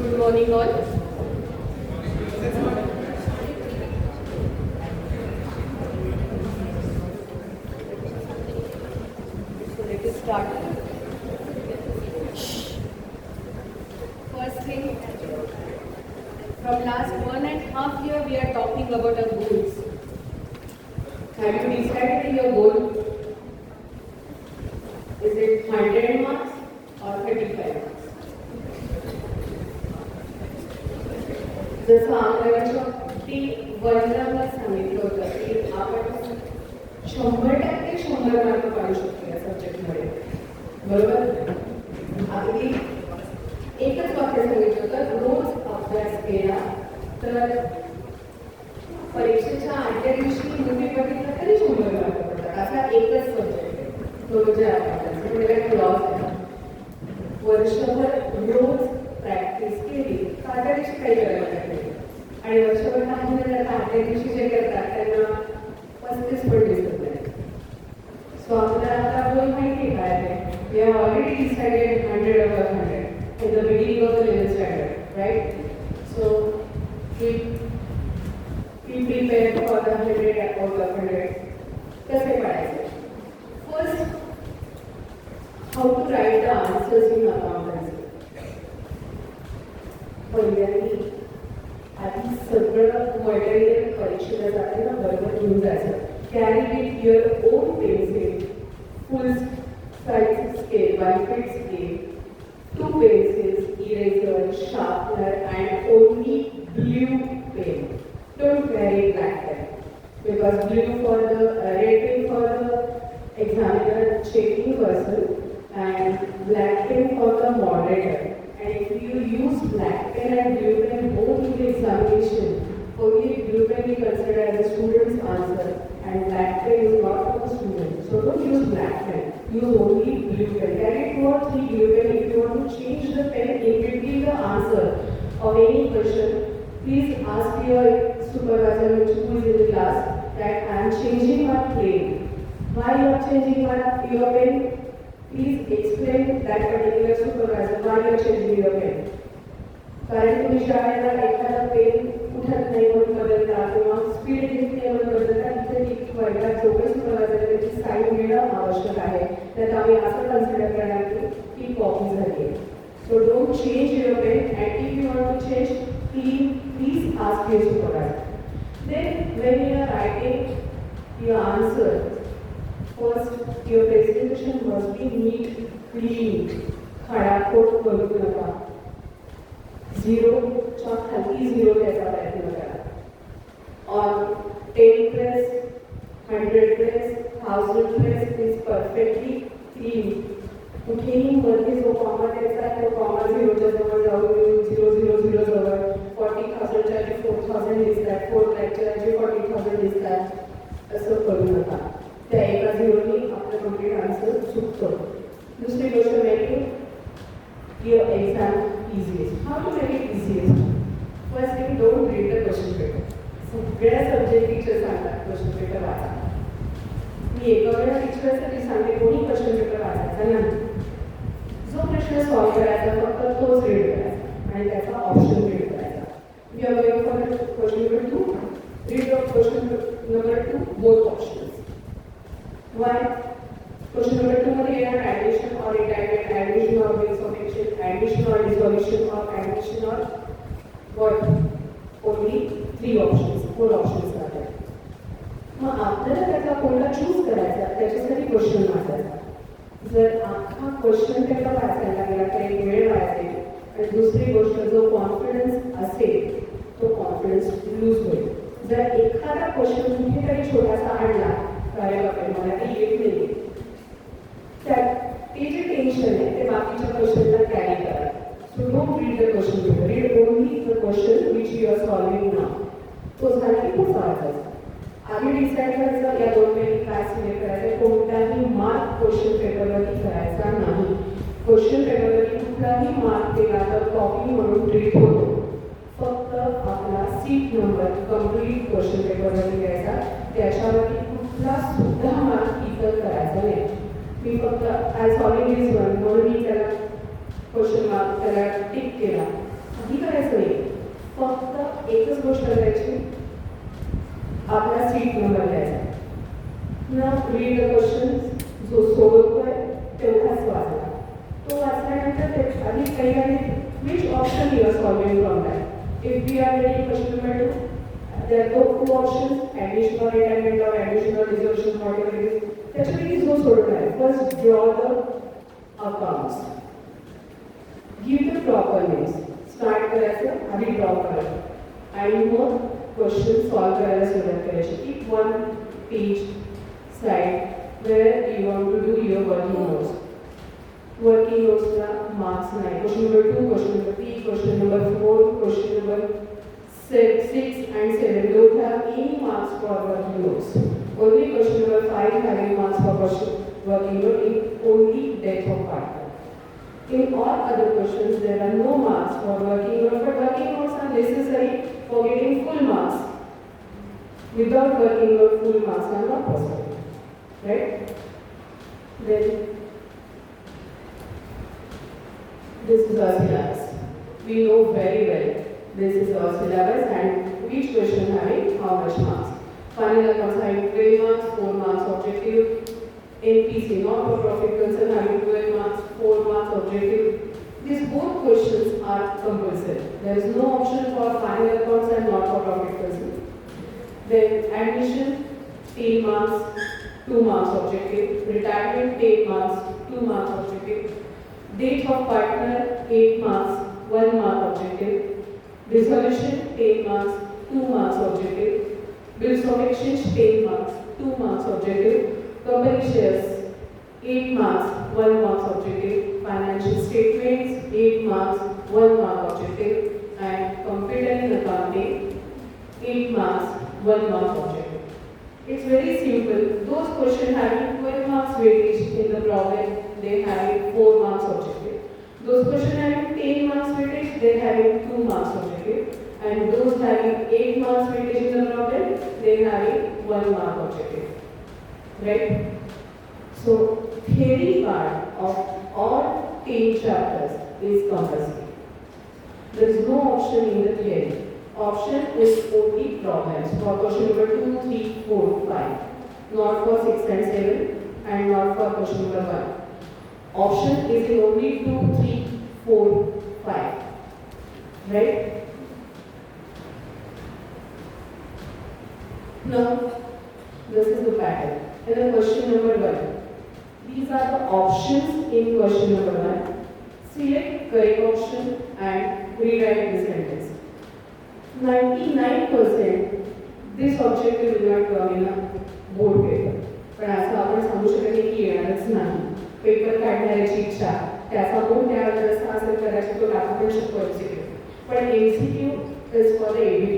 Good morning all. So let us start. First thing, from last 1.5 years we are talking about our goals. Have you decided your goal? Is it 100 marks or 35 marks? जसं आंगणवाडी वर्गाला सांगितलं होतं की आपण 100% 100 mark पाडू शकतो या सब्जेक्टमध्ये, बरोबर? अगदी एकच वाक्य सांगितलं होतं, रोज अभ्यास केला तर परीक्षेच्या आदल्या दिवशी मुली बघितलं तरी 100 मार्क पडतात. असा एकच सब्जेक्ट आहे तो म्हणजे अभ्यास. म्हणजे क्लॉज आहे. वर्षभर रोज प्रॅक्टिस केली आदल्या दिवशी काही करायला लागेल आणि वर्षभर नाही झालं तर आदल्या दिवशी जे करतात त्यांना 35 पण दिसत नाही. सो आपल्याला आता गोल माहिती काय आहे? We have already decided 100 above 100 in the beginning of the 11th standard, right? So we prepare for the 100 out of 100. कसे पडायचे? First, how to write the answers in accountancy. पहिल्यांदा आधी सगळं मटेरियल परीक्षेला जाताना बरोबर घेऊन जायचं. Carry with your own pencil, full size scale, 1 feet scale, 2 pencils, eraser, sharpener and only blue pen. Don't carry black pen because blue for the red pen for the examiner checking person and black pen for the moderator. And if you use black pen and blue pen both in the examination, only blue pen is considered as a student's answer and black pen is not for the student. So don't use black pen, use only blue pen. Carry 2 or 3 blue pen. If you want to change the pen in between the answer of any question, please ask your supervisor who is in the class that I am changing my pen. Why you are changing your pen? Please explain that particular supervisor why you are changing your pen. कारण तुम्ही शाळेला एखादा pen उठत नाही म्हणून बदलता किंवा speed घेत नाही म्हणून बदलता, इथे एक वर्गात जो काही सुपरवायझर त्याची साईन मिळणं आवश्यक आहे. त्यात आम्ही असं कन्सिडर करणार की कॉपी झाली आहे. So don't change your pen and if you want to change please ask your supervisor. Then when you are writing your answer, first your presentation must be neat, clean. खडाखोट करू नका. 0च्या खाली 0 द्यायचा प्रयत्न करा. On 10 press, 100 press, 1000 press is perfectly clean. कुठेही मध्ये जो कॉमा द्यायचा तो कॉमा 0च्या जवळ जाऊन 000 जवळ 40,000च्या ऐवजी 4,000 दिसतात, 4 लाखच्या ऐवजी 40,000 दिसतात. असं करू नका. त्या एका झिरोनी आपलं कम्प्लीट आन्सर चुकतो. दुसरी गोष्ट making your exam easiest. How to make it easiest? First thing, don't read the question paper. सगळ्या सब्जेक्ट टीचर सांगतात क्वेश्चन पेपर वाचा. मी एका वेळा टीचरसाठी सांगते कोणी क्वेश्चन पेपर वाचायचा नाही. जो प्रश्न सॉल्व करायचा फक्त तोच रीड करायचा आणि त्याचा ऑप्शन रीड करायचा. We are going for question number 2. Read the question number 2 both options. Why? Question number 2 मध्ये येणार addition or retirement, addition or dissolution, addition or dissolution or addition or what? Only 3 options, 4 options आहेत. मग आपल्याला त्याचा कोणता choose करायचा त्याच्यासाठी question वाचायचा. जर अख्खा क्वेश्चन पेपर वाचायला गेला तर एक वेळ वाचेल आणि दुसरी गोष्ट जो कॉन्फिडन्स असेल तो कॉन्फिडन्स लूज होईल. जर एखादा क्वेश्चन कुठेतरी छोटासा आणला काय बापरे मला ते येत नाही, त्यात ते जे टेन्शन आहे ते बाकीच्या क्वेश्चनला कॅरी करा. So don't read the question paper, read only the question which you are solving now. तो झाला की तो सॉल्वायचा. आधी डिसाईड करायचं या 2 पैकी काय सिलेक्ट करायचं. कोणताही मार्क क्वेश्चन पेपरवरती करायचा नाही. क्वेश्चन पेपरवरती कुठलाही मार्क केला तर कॉपी म्हणून ट्रीट होतो. फक्त आपला सीट नंबर कम्प्लीट क्वेश्चन पेपरवरती घ्यायचा. त्याच्यावरती कुठला सुद्धा मार्क इतर करायचा नाही. मी फक्त ॲज ऑलरेडी वन म्हणून मी त्याला क्वेश्चन मार्क त्याला टिक केला. आधी फक्त एकच गोष्ट करायची, आपला सीट नंबर द्यायचा. न रीड द क्वेश्चन, जो सोडवतोय तेवढाच वाचला. तो वाचल्यानंतर ते आधी काही which option you are solving from that. If we are reading question number 2, there are two options, additional retirement or additional reservation, whatever it is. त्याच्यापैकी जो सोडवणार आहे, first draw the accounts. Give the proper names. Start करायचं, आधी draw करायचं आणि मग question solve करायला सुरुवात करायची. Keep one page slide where you want to do your working notes. Working notes La marks नाही. Question number 2, question number 3, question number 4, question number 6 and 7 don't have any marks for working notes. Only question number 5 having marks for working note in only death of partner. In all other questions there are no marks for working note, but working notes are necessary for getting full marks. Without working note, full marks are not possible. Right? Then this is our syllabus. We know very well this is our syllabus and which question having how much marks. Final accounts having 12 marks, 4 marks objective. NPC, not for profit concern, having 12 marks, 4 marks objective. These both questions are compulsory. There is no option for final accounts and not for profit concern. Then admission, 10 marks, 2 marks objective. Retirement, 10 marks, 2 marks objective. Date of partner, 8 marks, 1 mark objective. Resolution, 10 marks, 2 marks objective. Bills of exchange, 10 marks, 2 marks objective. Company shares, 8 marks, 1 mark objective. Financial statements, 8 marks, 1 mark objective. And computer and accounting, 8 marks, 1 mark objective. It's very simple. Those questions having 12 marks weightage in the problem, they having 4 marks objective. Those questions having 10 marks weightage, they having 2 marks objective. And those having 8 marks weightage in the problem, they having 1 mark objective. Right? So, theory part of all 10 chapters is compulsory. There is no option in the theory. Option is only problems for question number 2, 3, 4, 5. Not for 6 and 7 and not for question number 1. Option is in only 2, 3, 4, 5. Right? Now, this is the pattern. And then question number 1. These are the options in question number 1. Select correct option and rewrite the sentence. 99% this objective will not come in a board paper. पण असं आपण सांगू शकत नाही की येणारच नाही. Paper काढण्याची इच्छा त्याचा बोर्ड तयार जसा असेल कदाचित तो टाकू पण शकतो MCQ. पण MCQ is for the ABD.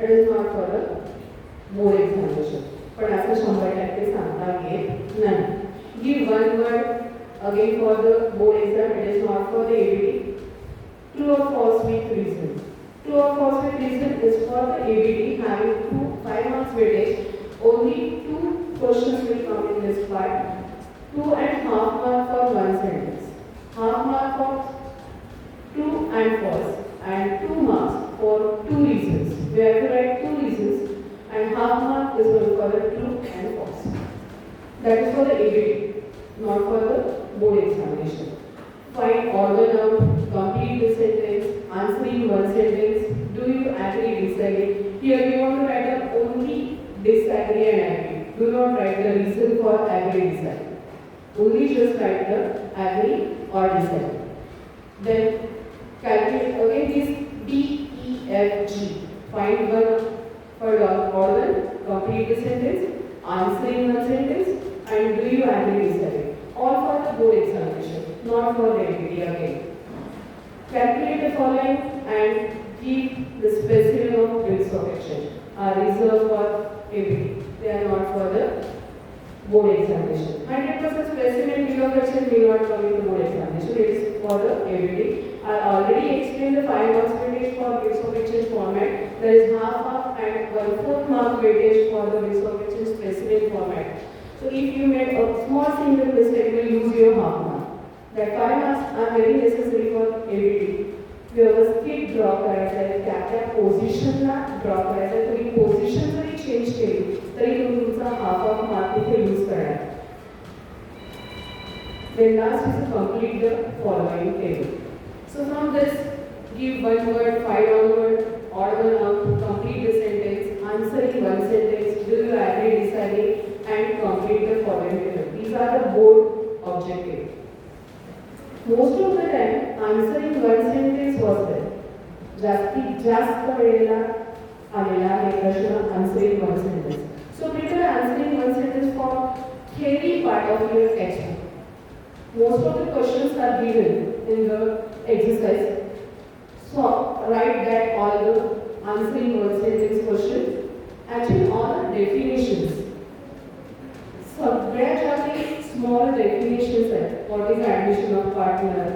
It is not for the board examination. पण असं 100% सांगता येत नाही. Give one word again for the board exam. It is not for the ABD. True or false with reason. True or false with reason is for the ABD having 5 marks weightage. Only 2 questions will come in this part. 2.5 marks for one sentence. Half mark for true and false. And 2 marks for 2 reasons. We have to write 2 reasons. And half mark is going for the true and false. That is for the ABD, not for the board examination. Find order noun, complete the sentence, answer in one sentence. Do you agree, disagree? Here we want to write down only disagree and agree. Do not write the reason for agree, disagree. Only just write the agree or disagree. Then calculate again this D, E, F, G. Find one for order, complete the sentence, answer in one sentence, and do you agree, disagree? All for the board examination, not for the ABD again. Calculate the following and keep the specimen of bills of exchange are reserved for ABD. They are not for the board examination. 100% specimen bill of exchange will not come in the board examination. It is for the ABD. I already explained the 5 marks weightage for bills of exchange format. There is half and 1/4 mark weightage for the bills of exchange specimen format. So if you made a small single mistake, you will lose your half mark. That 5 marks are very necessary for ABD. व्यवस्थित draw करायचा आहे, त्या पोझिशनला draw करायचं. तुम्ही position जरी change केली तरी तुम्ही तुमचा हाफ ऑफ मार्क तिथे यूज करणार. Then last is to complete the following table. So from this, give one word, 5 word, odd one out, complete the sentence, answer in one sentence, do you agree, disagree, and complete the following table. These are the board objectives. Most of the time, answering one sentence was there. जास्तीत जास्त वेळेला आलेला आहे प्रश्न answering one sentence. So prepare answering one sentence for theory part of your textbook. Most of the questions are given in the exercise. So write that all the answering one sentence question. Actually all the definitions. सगळ्या ज्या काही small definitions आहेत. What is admission of partner?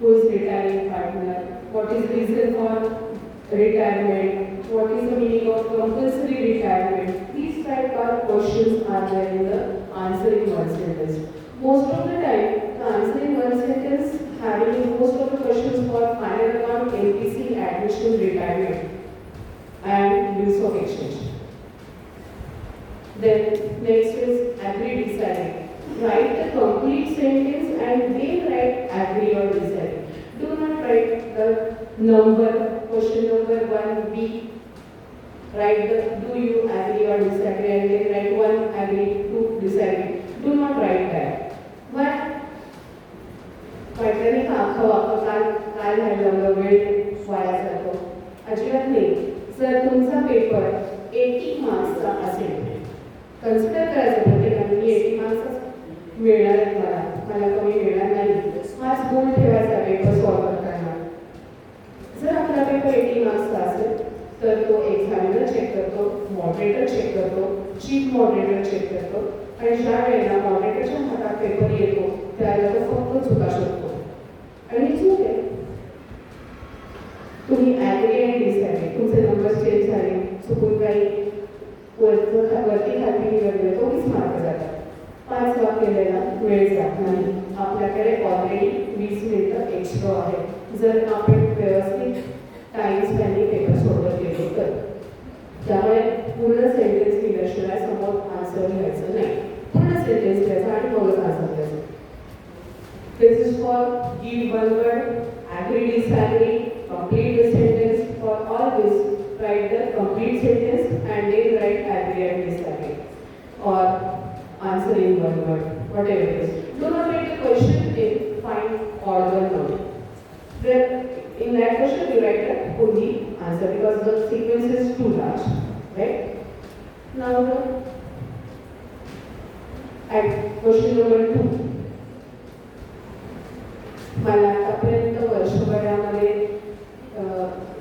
Who is retiring partner? What is reason for retirement? What is the meaning of compulsory retirement? These type of questions are there in the answering one sentence. Most of the time, the answering one sentence having most of the questions for final account, LPC, admission, retirement, and use of exchange. Then next is agree, disagree. Write the complete sentence and then write agree or disagree. Do not write the number, question number 1B. Write the do you agree or disagree and then write 1 agree, 2 disagree. Do not write that. Why? वाटल्याने अख्खं वाक्य काय झालं वेळ via जातो. अजिबात नाही. जर तुमचा पेपर 80 मार्क्सचा असेल, कन्सिडर करायचं प्रत्येकाने मी 80 मार्क्स मिळणार आहेत, मला कमी मिळणार नाही, हाच गोल ठेवायचा पेपर सॉल्व करताना. जर आपला पेपर 80 मार्क्सचा असेल तर तो एक्झामिनर चेक करतो, मॉडरेटर चेक करतो, चीफ मॉडरेटर चेक करतो, आणि ज्या वेळेला मॉडरेटरच्या हातात पेपर येतो त्यावेळेला तो फक्त चुका शोधतो. आणि चूक आहे. तुम्ही ॲग्री आणि डिसॲग्री, तुमचे नंबर चेंज झाले, चुकून काही वरती खाली निवडले, तो 20 मार्क जातात. 5 वाक्य केलेला वेळ जात नाही. आपल्याकडे ऑलरेडी 20 मिनिटं एक्स्ट्रा आहे जर आपण व्यवस्थित टाइम स्पॅनने पेपर सोडवत गेलो तर. त्यामुळे पूर्ण सेंटेन्स लिहिल्याशिवाय समोर आन्सर लिहायचं नाही. पूर्ण सेंटेन्स लिहायचं आणि मगच आन्सर लिहायचं. This is for give one word, agree, disagree, complete the sentence. For all this, write the complete sentence and then write agree and disagree, or answer in one word, whatever it is. Do not write the question in find odd one out. Then in that question you write the only answer because the sequence is too large, right? Now at question number 2. मला आतापर्यंत वर्षभरामध्ये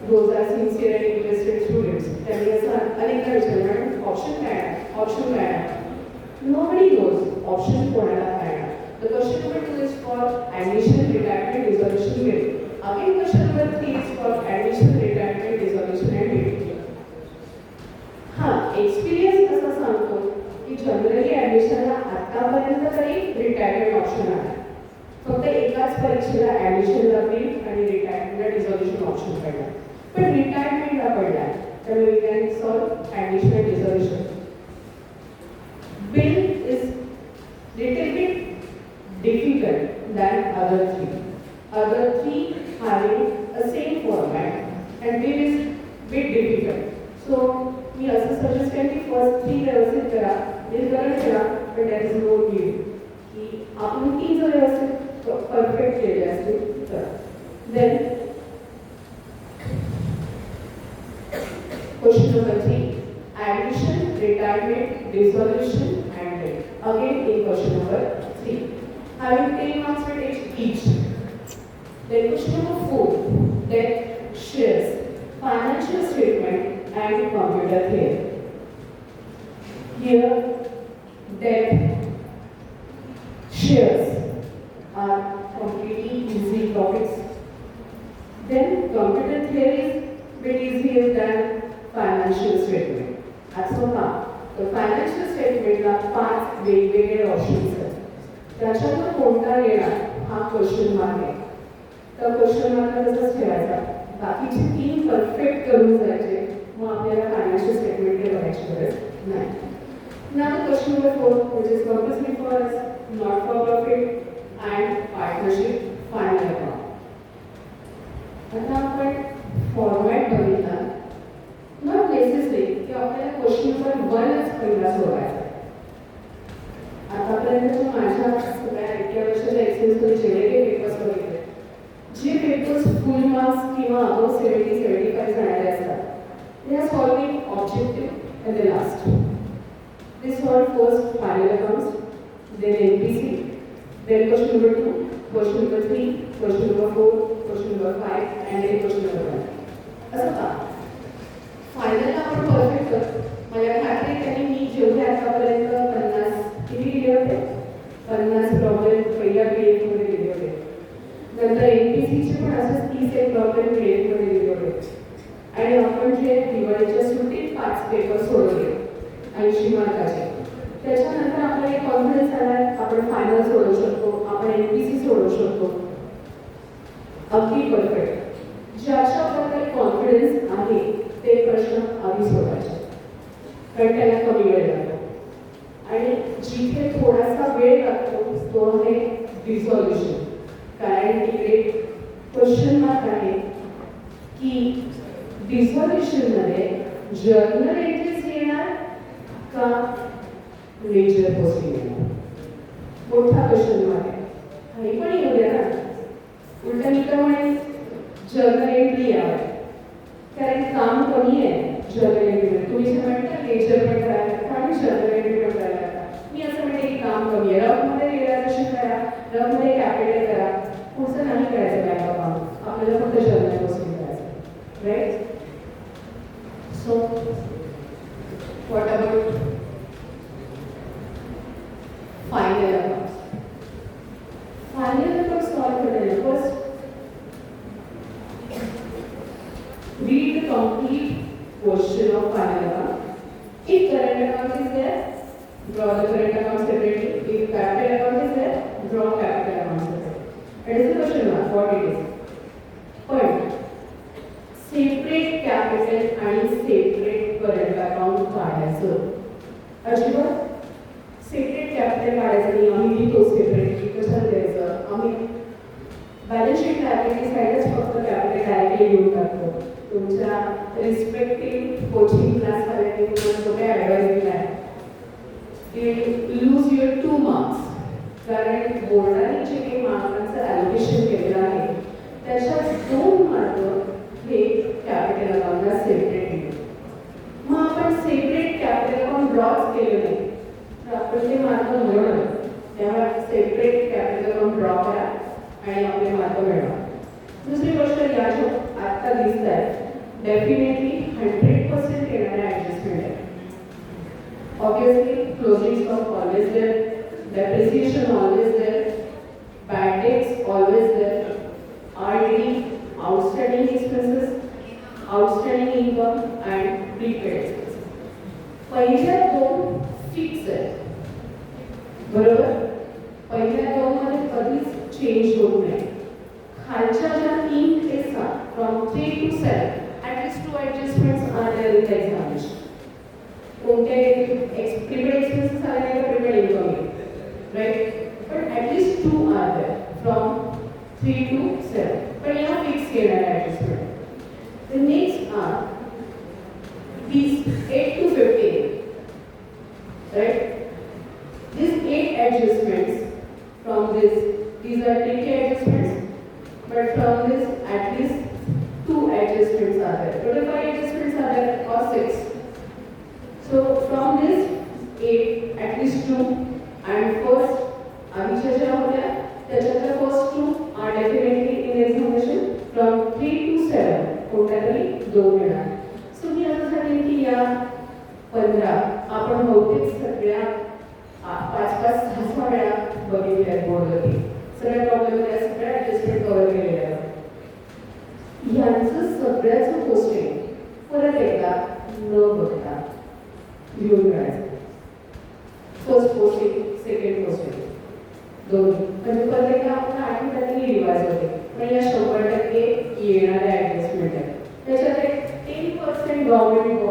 रोजा sincere आणि interested students त्यांनी असं अनेकदा विचारलं, madam option काय आहे, ऑप्शन काय आहे. नोबडी नोज ऑप्शन कोणाला काय आहे. The question number 2 is for admission, retirement, resolution bill. Again question number 3 is for admission, retirement, resolution and bill. हां, एक्सपिरियन्स असा सांगतो की जनरली ॲडमिशनला आतापर्यंत तरी रिटायरमेंट ऑप्शन आहे. फक्त एकाच परीक्षेला ॲडमिशनला बिल आणि रिटायरमेंटला रिझॉल्युशन ऑप्शन पडला, पण रिटायरमेंटला पडला. त्यामुळे we can solve admission and resolution. Bill is little bit difficult than other 3. Other 3 having a same format and bill is bit difficult. So मी असं सजेस्ट करेन की फर्स्ट 3 व्यवस्थित करा, बिल करून करा, पण दॅट इज नो नीड की आपण 3 जर व्यवस्थित परफेक्ट केले असतील तर. Then question number 3, admission, retirement, dissolution and date. Again in question number 3 having 10 marks weightage each. Then question number 4, debt, shares, financial statement and computer theory. Here debt, shares are completely easy topics. Then computer theory is bit easier than financial statement. That's all. The financial statement ला 5 वेगवेगळे options आहेत. त्याच्यातून कोणता येणार हा question mark आहे. तर question mark तसंच ठेवायचा. बाकीचे 3 परफेक्ट करून जायचे आपल्याला फायनान्शियल स्टेटमेंट बघायची गरज नाही. Now the question number 4, which is compulsory for us, not for profit and partnership final account. आता आपण फॉर्मॅट बघितला, नॉट नेसेसरी की आपल्याला क्वेश्चन नंबर 1च पहिला सोडवायचा. आतापर्यंत माझ्या सगळ्या 11 वर्षाच्या एक्सपिरियन्समध्ये जेवढे काही पेपर्स बघितले, जे पेपर्स फुल मार्क्स किंवा अबव 70-75 जाणारे असतात, they are solving objective at the last. They solve first final accounts, then NPC, then question number 2, question number 3, question number 4, question number 5, and then question number 1. असं का? फायनलला आपण perfect करतो. मला खात्री त्यांनी मी जेवढे आतापर्यंत 50 किती दिले होते, 50 प्रॉब्लेम पहिल्या पीएफमध्ये दिले होते. नंतर NPCचे पण असंच 30 प्रॉब्लेम पीएफमध्ये दिले होते. आणि आपण जे दिवाळीच्या सुट्टीत 5 पेपर सोडवले 80 मार्काचे, त्याच्यानंतर आपल्याला एक कॉन्फिडन्स आला, आपण फायनल सोडवू शकतो, आपण NPC सोडवू शकतो. अगदी परफेक्ट. ज्याच्याबद्दल कॉन्फिडन्स आहे ते प्रश्न आधी सोडवायचे, कारण त्याला कमी वेळ लागतो. आणि जिथे थोडासा वेळ लागतो तो आहे रिझॉल्युशन. कारण इकडे क्वेश्चन मार्क आहे की रिझॉल्युशनमध्ये जर्नल एंट्रीज येणार का लेजर पोस्टिंग येणार. मोठा क्वेश्चन मार्क आहे. काही पण येऊ द्या ना, उलट मी तर म्हणेन जर्नल एंट्री यावं, कारण काम कमी आहे जर्नल एंट्रीमध्ये. तुम्ही जे म्हणता लेजर पण करायला लागतं आणि जर्नल एंट्री पण करायला लागतं. मी असं म्हणते की काम कमी आहे. रफमध्ये रिअलायझेशन करा, रफमध्ये कॅपिटल करा, पुढचं नाही करायचं बँक काम, आपल्याला फक्त जर्नल पोस्टिंग करायचं, right. So what about final accounts. Final account solve करण्याला first read the complete question of final account. If current account is there, draw the current account separately. If capital account is there, draw capital account separately. That is the question mark, what it is. But separate capital and separate current account काढायचं. अजिबात separate capital काढायचं नाही. आम्ही लिहितो separately, कसं द्यायचं, आम्ही balance sheet liability साईडच फक्त कॅपिटल डायरेक्टली घेऊन टाकतो. तुमच्या रिस्पेक्टिव्ह कोचिंग क्लासवाल्यांनी तुम्हाला कुठे ॲडवाईस दिला आहे, यू लूज युअर 2 मार्क्स. कारण बोर्डाने जे काही मार्कांचं ॲलोकेशन केलेलं आहे त्याच्यात 2 मार्क हे कॅपिटल अकाउंटला सेपरेट दिले. मग आपण सेपरेट कॅपिटल अकाउंट ड्रॉच केलं नाही तर आपण ते मार्क मिळवलं. तेव्हा सेपरेट कॅपिटल अकाउंट ड्रॉ करा आणि आपले मार्क मिळवा. दुसरी गोष्ट, या जो आत्ता दिसत आहे डेफिनेटली 100% येणारा ॲडजस्टमेंट आहे. Obviously closing stock always there, depreciation always there, bad debts always there, RDD, outstanding expenses, outstanding income and prepaid expenses. पहिल्या 2 फिक्स आहेत, बरोबर. पहिल्या 2 मध्ये कधीच चेंज होत नाही. खालच्या ज्या 3 ते 7, from 3 to 7, at least 2 adjustments are there in the examination. कोणते प्रीपेड एक्सपेन्सेस आले नाही का प्रीपेड इन्कम आहे, राईट. पण at least 2 are there from 3 to 7. पण या फिक्स येणार adjustment. The next are these 8 to 15, right. These 8 adjustments from this, these are tricky adjustments. But from this, at least 2 adjustments are there. Total 5 adjustments are there, or 6. So from this 8, at least 2, and first, आधीच्या ज्या होत्या त्याच्यातल्या first 2 are definitely in examination. From 3 to 7, कोणत्या तरी 2 येणार. So मी असं सांगेन की या 15 आपण बहुतेक सगळ्या 5-5, 6 वेळा बघितल्या बोर्डवरती. सगळ्या प्रॉब्लेममध्ये सगळ्या ॲडजस्टमेंट कव्हर केलेल्या आहेत. यांचं सगळ्याचं पोस्टिंग परत एकदा न बघता घेऊन करायचं. फर्स्ट पोस्टिंग, सेकंड पोस्टिंग, दोन्ही. म्हणजे परत एकदा आपण आठवड्यातली रिवाज होते. पण या 100% येणाऱ्या ॲडजस्टमेंट आहे. त्याच्यात एक 10% government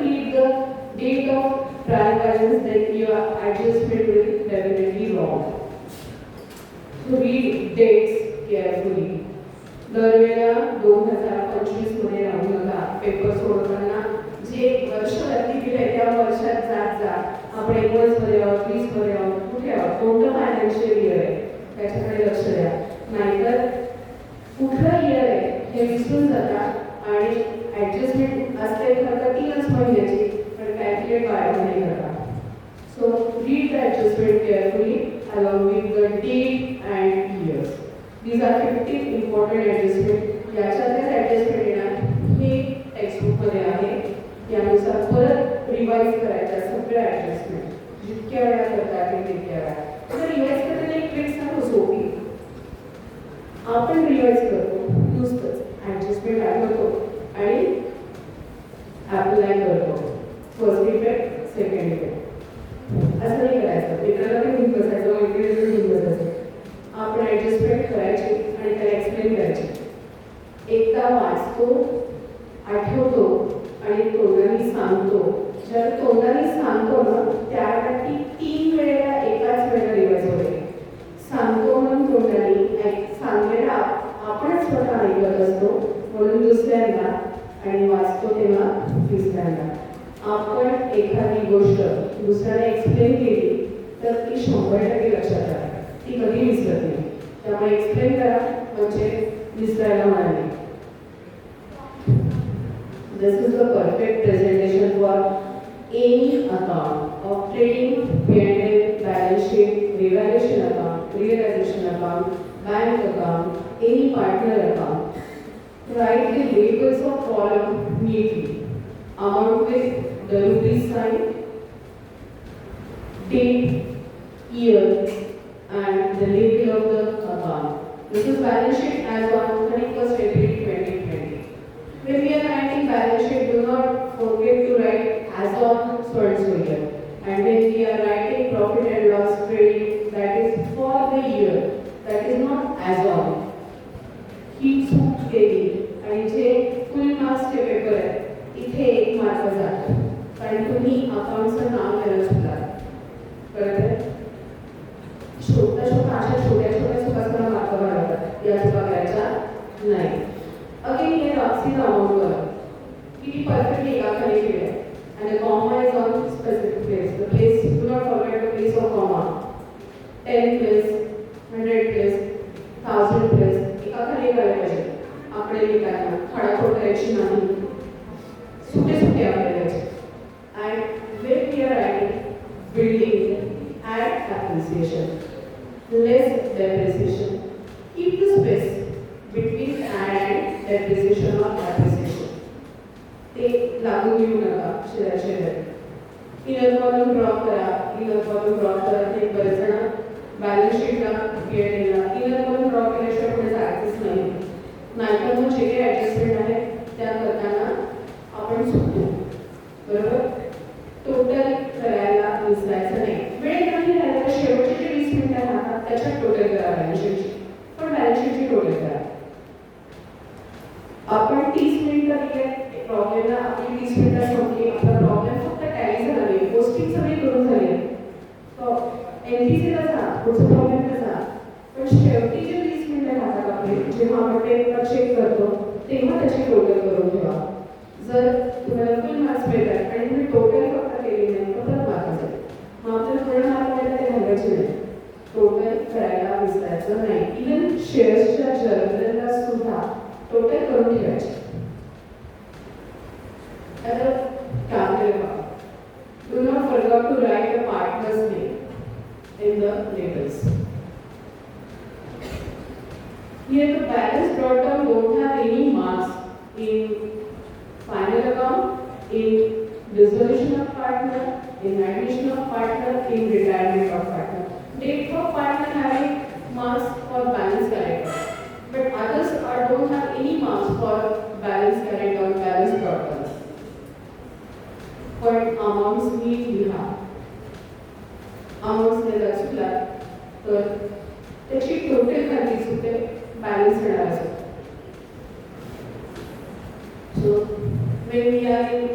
read the date of trial balance, then your adjustment will definitely wrong. So read dates carefully. दरवेळेला 2025 मध्ये राहू नका. पेपर सोडवताना जे वर्ष व्यक्ती केले त्या वर्षात जात आपण 21 मध्ये आहोत, 20 मध्ये आहोत, कुठे आहोत, कोणतं फायनान्शियल इयर आहे त्याच्याकडे लक्ष द्या. नाहीतर कुठलं इयर आहे हे विसरून जाता आणि ऍडजस्टमेंट असते फक्त 3च महिन्याची पण कॅल्क्युलेट बाय नाही करता. So read the adjustment carefully along with the date and years. These are 15 important adjustment. याच्यातच ऍडजस्टमेंट येणार हे टेक्स्टबुक मध्ये आहे. यानुसार परत रिवाइज करायच्या सगळ्या ऍडजस्टमेंट जितक्या वेळा करता येईल तितक्या वेळा. तर रिवाइज करताना एक ट्रिक सांगतो सोपी. आपण रिवाइज करतो नुसतंच ऍडजस्टमेंट आठवतो आणि अप्लाय करतो. फर्स्ट इफेक्ट, सेकंड इफेक्ट असं नाही करायचं. मित्राला ते घेऊन बसायचं, मैत्रिणीला घेऊन बसायचं. आपण ऍडजस्टमेंट करायची आणि त्याला एक्सप्लेन करायची. एकदा वाचतो, आठवतो आणि तोंडाने सांगतो. जर तोंडाने सांगतो ना त्यासाठी 3 वेळेला एकाच वेळेला रिवाइज होते. सांगतो म्हणून तोंडाने सांगलेला आपणच स्वतः ऐकत असतो म्हणून दुसऱ्यांना आणि वाचतो तेव्हा तिसऱ्यांना. आपण एखादी गोष्ट दुसऱ्याला एक्सप्लेन केली तर ती 100% लक्षात राहते. ती कधी विसरत नाही. त्यामुळे एक्सप्लेन करा म्हणजे विसरायला म्हणाले. This is the perfect presentation for any account of trading, P&L, balance sheet, revaluation account, realization account, bank account, any partner account. Write the labels of column neatly. Amount with the rupee sign, date, year, and the label of the account. This is balance sheet as on 31st February 2020. When we are writing balance sheet, do not forget to write as on so and so year. And when we are writing profit and loss trading, that is for the year, that is not as on. ही चूक केली आणि जे full मार्क्सचे paper आहे इथे 1 mark जातो कारण तुम्ही अकाउंटचं नाव घ्यायला चुकला. कळतं? छोट्या छोट्या चुकांना मार्क वाढवतात. या चुका करायच्या नाही. अगेन हे सीधा अमाउंट करा. किती परफेक्टली एकाखाली केलं आहे. And the comma is on specific place. The place, do not forget the place of comma. 10 place, 100 place, 1000 place. एकाखाली करायला पाहिजे. आकडे लिहिताना खडाखोड करायची नाही. सुटे आकडे करायचे. And when we are writing building, add appreciation. Less depreciation. Keep the space between add and depreciation or appreciation. ते लागू घेऊ नका शेजारी. इनर कॉलम ड्रॉ करा. इनर कॉलम ड्रॉ करत एक बरेच जण बॅलन्स शीटला पीएनएलला इनर कॉलम ड्रॉ केल्याशिवाय पुढे जायचंच नाही. नाहीतर मग जे काही ॲडजस्टमेंट आहे त्या करताना आपण चुकतो. बरोबर? टोटल करायला विसरायचं नाही. वेळ नाही राहिला तर शेवटचे जे 20 मिनिटं राहतात त्याच्यात टोटल करा बॅलन्स शीटची. पण बॅलन्स शीटची टोटल करा. आपण 30 मिनिटं दिले प्रॉब्लेमला, आपली 30 मिनिटं संपली. आपला प्रॉब्लेम फक्त टॅली झाला नाही, पोस्टिंग सगळी करून झाली. एनपीसीला जा, पुढचा प्रॉब्लेमला जा. पण शेवटी जे 30 मिनिटं राहतात आपले, जेव्हा आपण पेपर चेक करतो तेव्हा त्याची टोटल करून ठेवा. जर तुम्हाला फुल मार्क्स मिळतात आणि तुम्ही टोटल फक्त केली नाही तर परत मार्क असेल. मग आपल्याला थोडं मार्क मिळालं ते घालायचे नाही. टोटल करायला विसरायचं नाही. इव्हन शेअर्सच्या जर्नलला सुद्धा टोटल करून ठेवायचे. आता काम केलं बघा. Do not forget to write the partner's name in the labels. Here the balance brought down don't have any marks in final account, in dissolution of partner, in admission of partner, in retirement of partner. Date for partner having marks for balance current, but others don't have any marks for balance current or balance brought down. पण amounts NEET लिहा. Amounts लिहिला चुकला तर त्याची total खाली चुकते balance येणार असतो. सो when we are in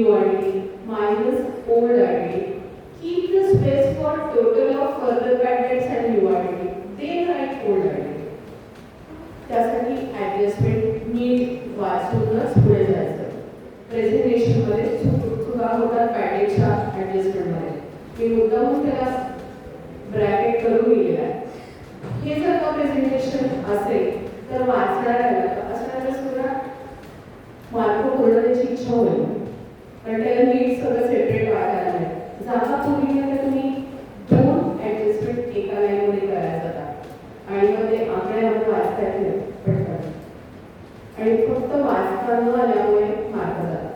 new identity minus old identity. Keep the space for total of further bad debts and new identity. Then write old identity. त्यासाठी ॲडजस्टमेंट नीट वाचूनच पुढे जायचं. प्रेझेंटेशनमध्ये चुका होतात पॅडेटच्या ॲडजस्टमेंटमध्ये. मी मुद्दामून त्याला ब्रॅकेट करून लिहिलेला आहे. हे जर का प्रेझेंटेशन असेल तर वाचणाऱ्याला असणाऱ्या सुद्धा मार्क पूर्णतेची इच्छा होईल. कारण त्याला नीट सगळं सेपरेट वाचायला नाही. जागा पूर्वी तर तुम्ही 2 ॲडजस्टमेंट एका लाईनमध्ये करायला जातात आणि मग ते आकड्यामध्ये वाचता येत नाही पटकन आणि फक्त वाचता न आल्यामुळे मार्क जातात.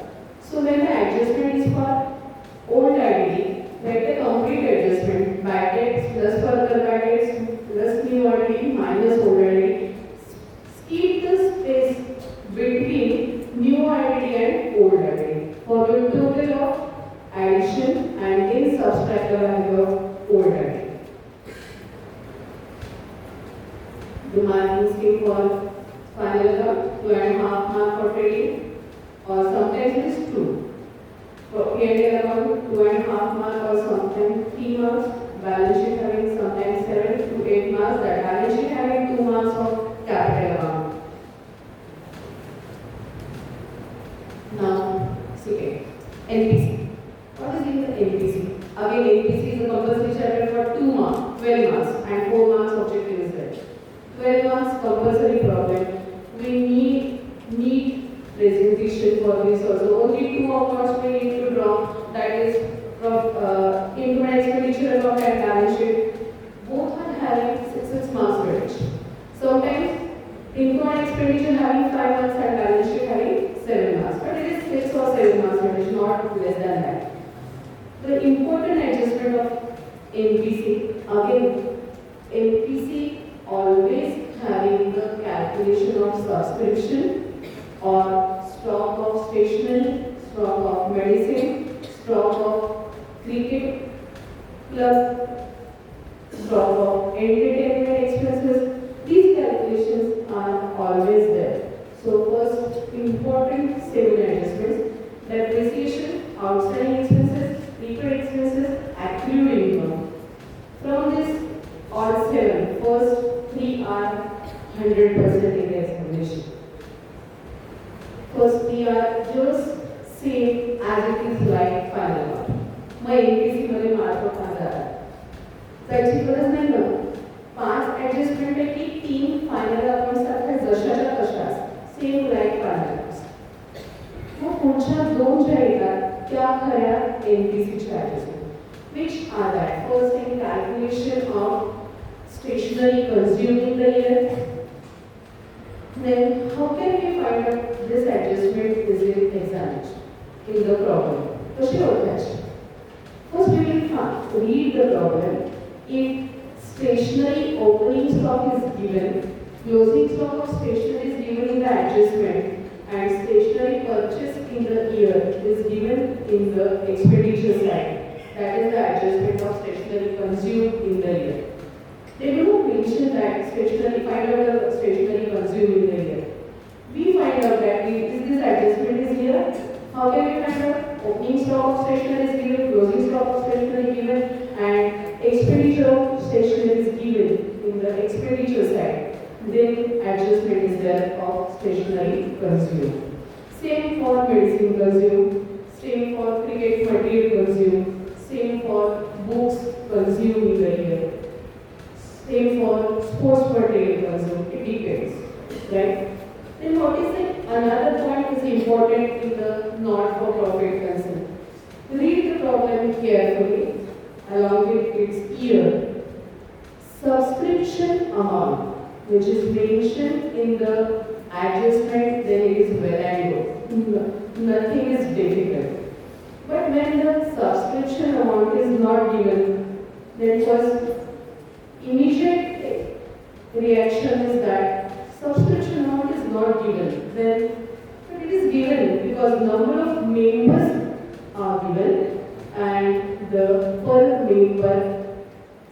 So when the adjustment is for old identity, let the complete adjustment bad debts plus further bad debts plus new identity minus old identity. Keep the space between new identity and old identity for the total of addition and then subtract the value of old identity. The marking scheme for final term 2.5 mark for trading or sometimes it is 2. For P&L account 2.5 mark or sometimes 3 marks. Balance sheet having sometimes 7 to 8 marks. That balance sheet having 2 marks of capital account. Now, see NPC. What is in the NPC? Again, NPC is a compulsory chapter for 2 marks, 12 marks, and 4 marks objective is there. 12 marks compulsory problem. We need presentation for this also. Only 2 of us we need to draw. That is income and expenditure account and balance sheet. Both are having 6 marks weightage. Sometimes income and expenditure having 5 marks and balance sheet having 7 marks. But it is 6 or 7 marks weightage, not less than that. The important adjustment of NPC, again, NPC always having the calculation of subscription or stock of stationery, stock of medicine, stock of cricket club, stock of entertainment expenses. These calculations are always there. So first important 7 adjustments: depreciation, outstanding expenses, prepaid expenses, accrued income. From this all 7, first 3 are 100% in the explanation. First, we are just same as it is like final mark. Mug NPC मध्ये mark का जातात त्याची गरज नाही ना. 5 adjustment पैकी 3 final account सारख्या जशाच्या तशा सेम लाईक फायनल. मग पुढच्या 2 ज्या येतात त्या खऱ्या NPCच्या adjustment. Which are that? First thing, calculation of stationery consumed in the year. Then how can we find out this adjustment is in examination in the problem? कशी ओळखायची? First we will read the problem. If stationery opening stock is given, closing stock of stationery is given in the adjustment, and stationery purchased in the year is given in the expenditure side. That is the adjustment of stationery consumed in the year. They do not mention that stationery, find out the stationery consumed in the year. We find out that this adjustment is here. How can we find out? Opening stock of stationery is given, closing stock of stationery is given, and expenditure of stationery is given in the expenditure side. Then adjustment is there of stationery consumed. Same for medicine consumed, same for cricket material consumed, same for books consumed in the year. Same for sports material consumed. It depends, right? Then what is it? Another point is important in the not-for-profit concern. Read the problem carefully along with its year. Subscription amount, which is mentioned in the adjustment, then it is well and good. Nothing is difficult. But when the subscription amount is not given, then first immediate reaction is that subscription amount is not given. Then but it is given because number of members are given and the per member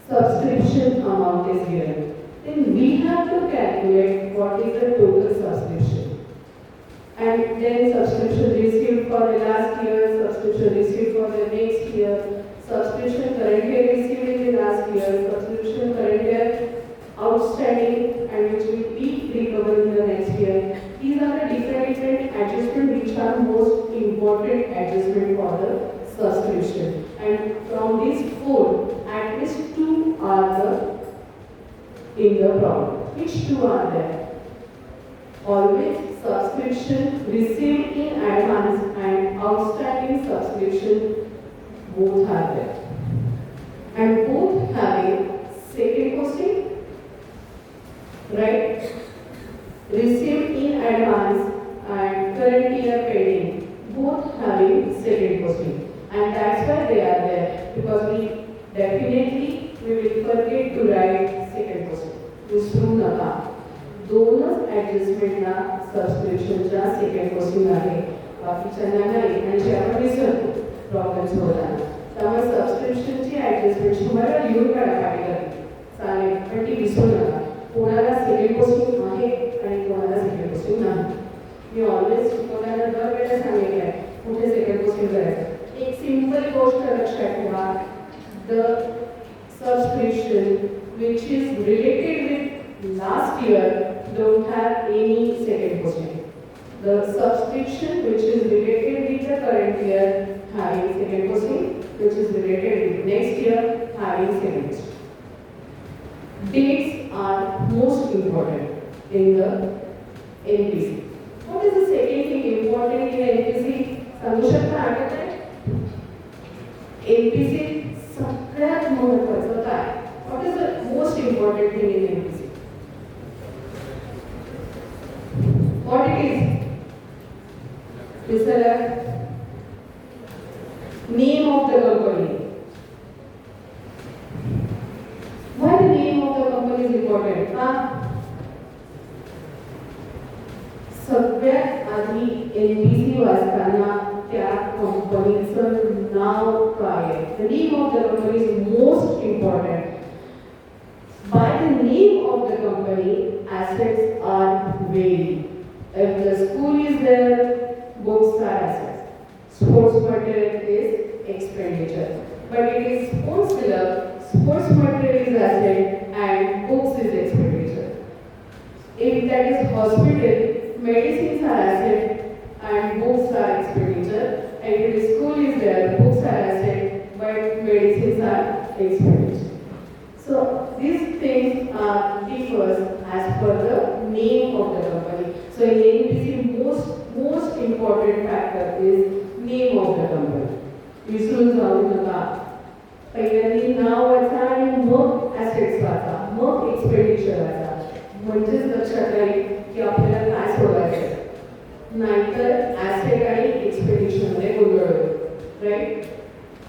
subscription amount is given. Then we have to calculate what is the total subscription. and then subscription received for the last year, subscription received for the next year, subscription current year received in the last year, subscription current year outstanding and which will be recovered in the next year. These are the different adjustments which are most important adjustment for the subscription. And from these four, at least two are in the problem. Which two are there? Always subscription received in advance and outstanding subscription both are there. And both having second posting, right? Received in advance and current year pending, both having second posting. And that's why they are there, because we definitely will forget to write second posting. विसरू नका. दोनच ॲडजस्टमेंटला सबस्क्रिप्शनच्या second posting आहे, बाकीच्यांना नाही आणि जे आपण विसरतो problems होताना. त्यामुळे सबस्क्रिप्शनची ॲडजस्टमेंट तुम्हाला लिहून काढा कागदावरती चालेल, पण ती विसरू नका. कोणाला सेकंड पोस्टिंग आहे आणि कोणाला सेकंड पोस्टिंग नाही. मी ऑलवेज शिकवताना दरवेळेला सांगितलं आहे कुठे सेकंड पोस्टिंग करायचं. एक सिंपल गोष्ट लक्षात ठेवा, the subscription which is related with last year don't have any second posting. The subscription which is related with the current year having second posting, which is related with next year having second posting. Dates are most important in the NPC. What is the second thing important in the NPC? सांगू शकता आठवत आहे? NPC सगळ्यात महत्त्वाचं काय? What is the most important thing in NPC? What it is? Is the name of the company. Why the name of the company is important? सगळ्यात आधी NPC वाचताना त्या कंपनीचं नाव काय आहे? The name of the company is most important. By the name of the company, assets are varied. If the school is there, books are assets. Sports material is expenditure. But it is sports club, sports material is asset and books is expenditure. If that is hospital, medicines are asset and books are expenditure. And if the school is there, books are asset but medicines are expenditure. So these things differs as per the name of the company. So in NPC, most important factor is name of the company. विसरून जाऊ नका. पहिल्यांदा नाव वाचा आणि मग assets वाचा, मग expenditure वाचा. म्हणजेच लक्षात राहील की आपल्याला काय सोडवायचं. नाहीतर ॲसेट आणि एक्सपेंडिचरमध्ये गोंधळ होतो. Right?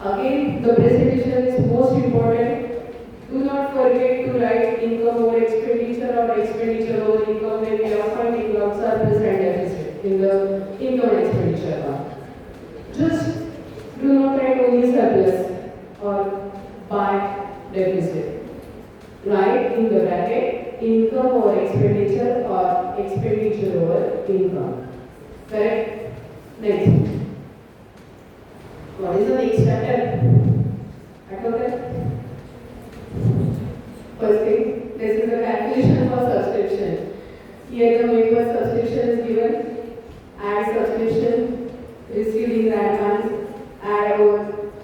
Again the presentation is most important. Do not forget to write income over expenditure or expenditure over income when we are finding lots are present deficit in the income and expenditure part. Just do not write only surplus or by deficit. Write in the bracket income over expenditure or expenditure over income. Correct? Next. What is the next chapter? Okay. First thing, this is the calculation for subscription. Here the member subscription is given, add subscription, received in advance, add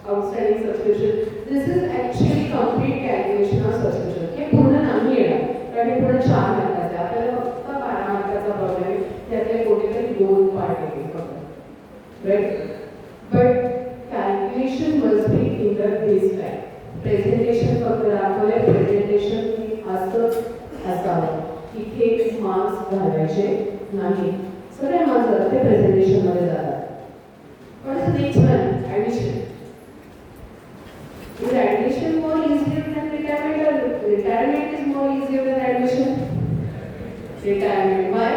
outstanding subscription. This is actually complete calculation of subscription. हे पूर्ण नाही येणार, कारण हे पूर्ण 4 मार्काचं आहे. आपल्याला फक्त 12 मार्काचा problem आहे, त्यातले कोणीतरी 2 पार्ट येतील फक्त. Right? But calculation must be in the this type. Presentation फक्त दाखवले, प्रेझेंटेशन असंच असावं. इथे मार्क्स घालायचे नाही. सगळे मार्क्स जातात ते प्रेझेंटेशनमध्ये जातात. What is the next one? Admission. Is admission more easier than retirement or retirement is more easier than admission? Retirement. Why?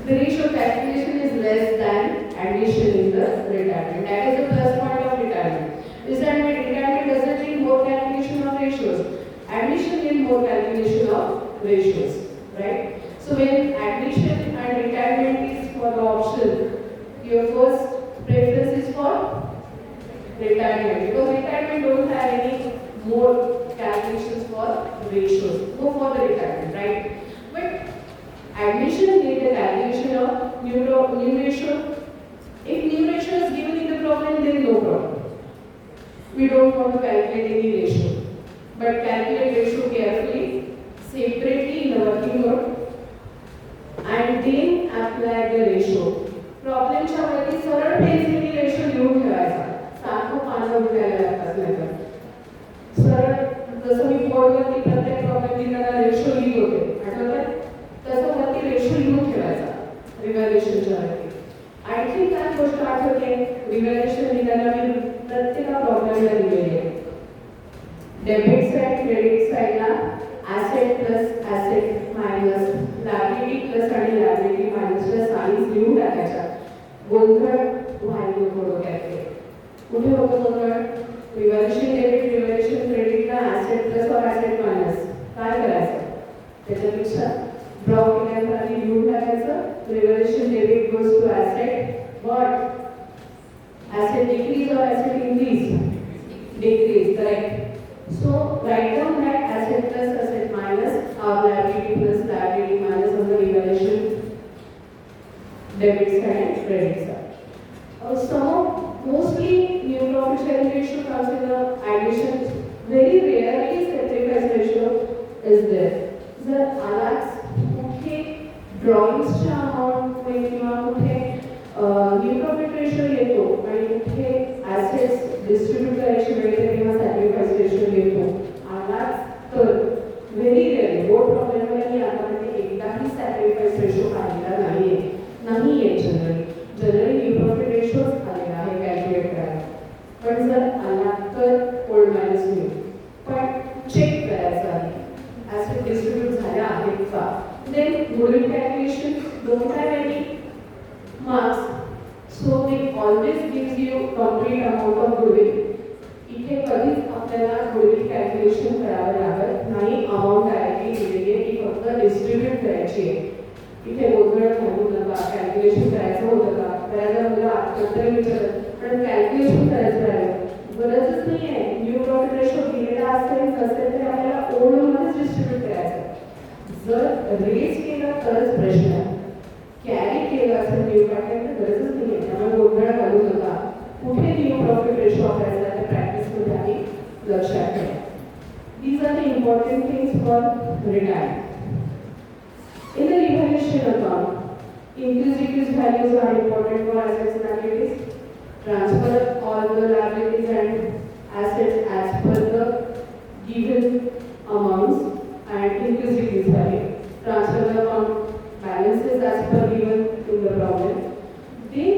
The ratio calculation is less than admission in the retirement. That is the plus point of retirement. Retirement doesn't need more calculation of ratios. Admission needs more calculation of ratios, right? So when admission and retirement for the option, your first preference is for retirement, because retirement don't have any more calculations for ratios. Go for the retirement, right? But admission need a calculation of new ratio. If new ratio is given in the problem, there is no problem. We don't want to calculate any ratio, but calculate ratio carefully, separately in the working note, and then apply the ratio. Problem च्या वरती सरळ पेन्सिलने ratio लिहून ठेवायचा. सारखं पानं उठायला लागतात नाही. सरळ जसं मी बोर्डवरती प्रत्येक प्रॉब्लेम लिहिताना रेशो लिहित होते, आठवतं? तसं वरती रेशो लिहून ठेवायचा रिव्हॅल्युएशनच्या वरती. आणखी काय गोष्ट आठवते, रिव्हॅल्युएशन लिहिताना मी प्रत्येक प्रॉब्लेमला लिहिलेली आहे. डेबिट साइड क्रेडिट साइडला asset plus asset minus liability plus आणि लायबिलिटी मायनसच्या साईज लिहून टाकायच्या. गोंधळ व्हायला नको डोक्यात. कुठे होतं गोंधळ? रिव्हॅल्युएशन डेबिट रिव्हॅल्युएशन क्रेडिटला ॲसेट प्लस और ॲसेट मायनस काय करायचं? त्याच्यापेक्षा ड्रॉ केल्यानंतर लिहून टाकायचं. Revaluation debit goes to asset, but asset decrease or asset increase? Decrease, correct. So write down that asset plus asset minus or liability plus liability minus on the revaluation debit side and credit side. So mostly new profit sharing ratio comes in the addition. Very rarely sacrifice ratio is there. जर आलाच कुठे ड्रॉइंग्सच्या amount किंवा कुठे new profit ratio येतो आणि कुठे assets distribute करायची वेळ येते तेव्हा सॅक्रिफाईस रेशो येतो आलाच तर व्हेरी रेअरली बोर्ड प्रॉब्लेममध्ये मी आतापर्यंत एकदाही सॅक्रिफाईस रेशो आलेला नाही आहे. जनरली न्यू प्रॉफिट रेशोच आलेला आहे कॅल्क्युलेट करायला. पण जर आला तर ओल्ड मायनस न्यू, पण चेक करायचं आहे ॲसेट डिस्ट्रीब्यूट झाल्या आहेत का. Then goodwill calculation don't have any marks, so it always gives you complete amount of goodwill. इथे कधीच आपल्याला goodwill calculation करावं लागत नाही. अमाऊंट डायरेक्टली दिलेली आहे, ती फक्त डिस्ट्रीब्यूट करायची आहे. इथे गोंधळ घालू नका. कॅल्क्युलेशन करायचं होतं का? बऱ्याचदा मुलं नंतर विचारतात, पण कॅल्क्युलेशन करायचं राहिलं, गरजच नाही आहे. न्यू प्रॉफिट रेशो दिलेला असेल नसेल तर आपल्याला ओल्डमध्येच डिस्ट्रीब्यूट करायचं. जर रेज केला तरच प्रश्न आहे. कॅरी केलं असेल न्यू पॅटर्न तर गरजच नाही आहे. त्यामुळे गोंधळ घालू नका. कुठे न्यू प्रॉफिट रेशो वापरायचा ते प्रॅक्टिसमध्ये आधी लक्षात ठेवा. These are the important things for retired. In the revaluation account, increase decrease values are important for assets and liabilities. Transfer all the liabilities and assets as per the given amounts and increase decrease value. Transfer the account balances as per given in the problem. Then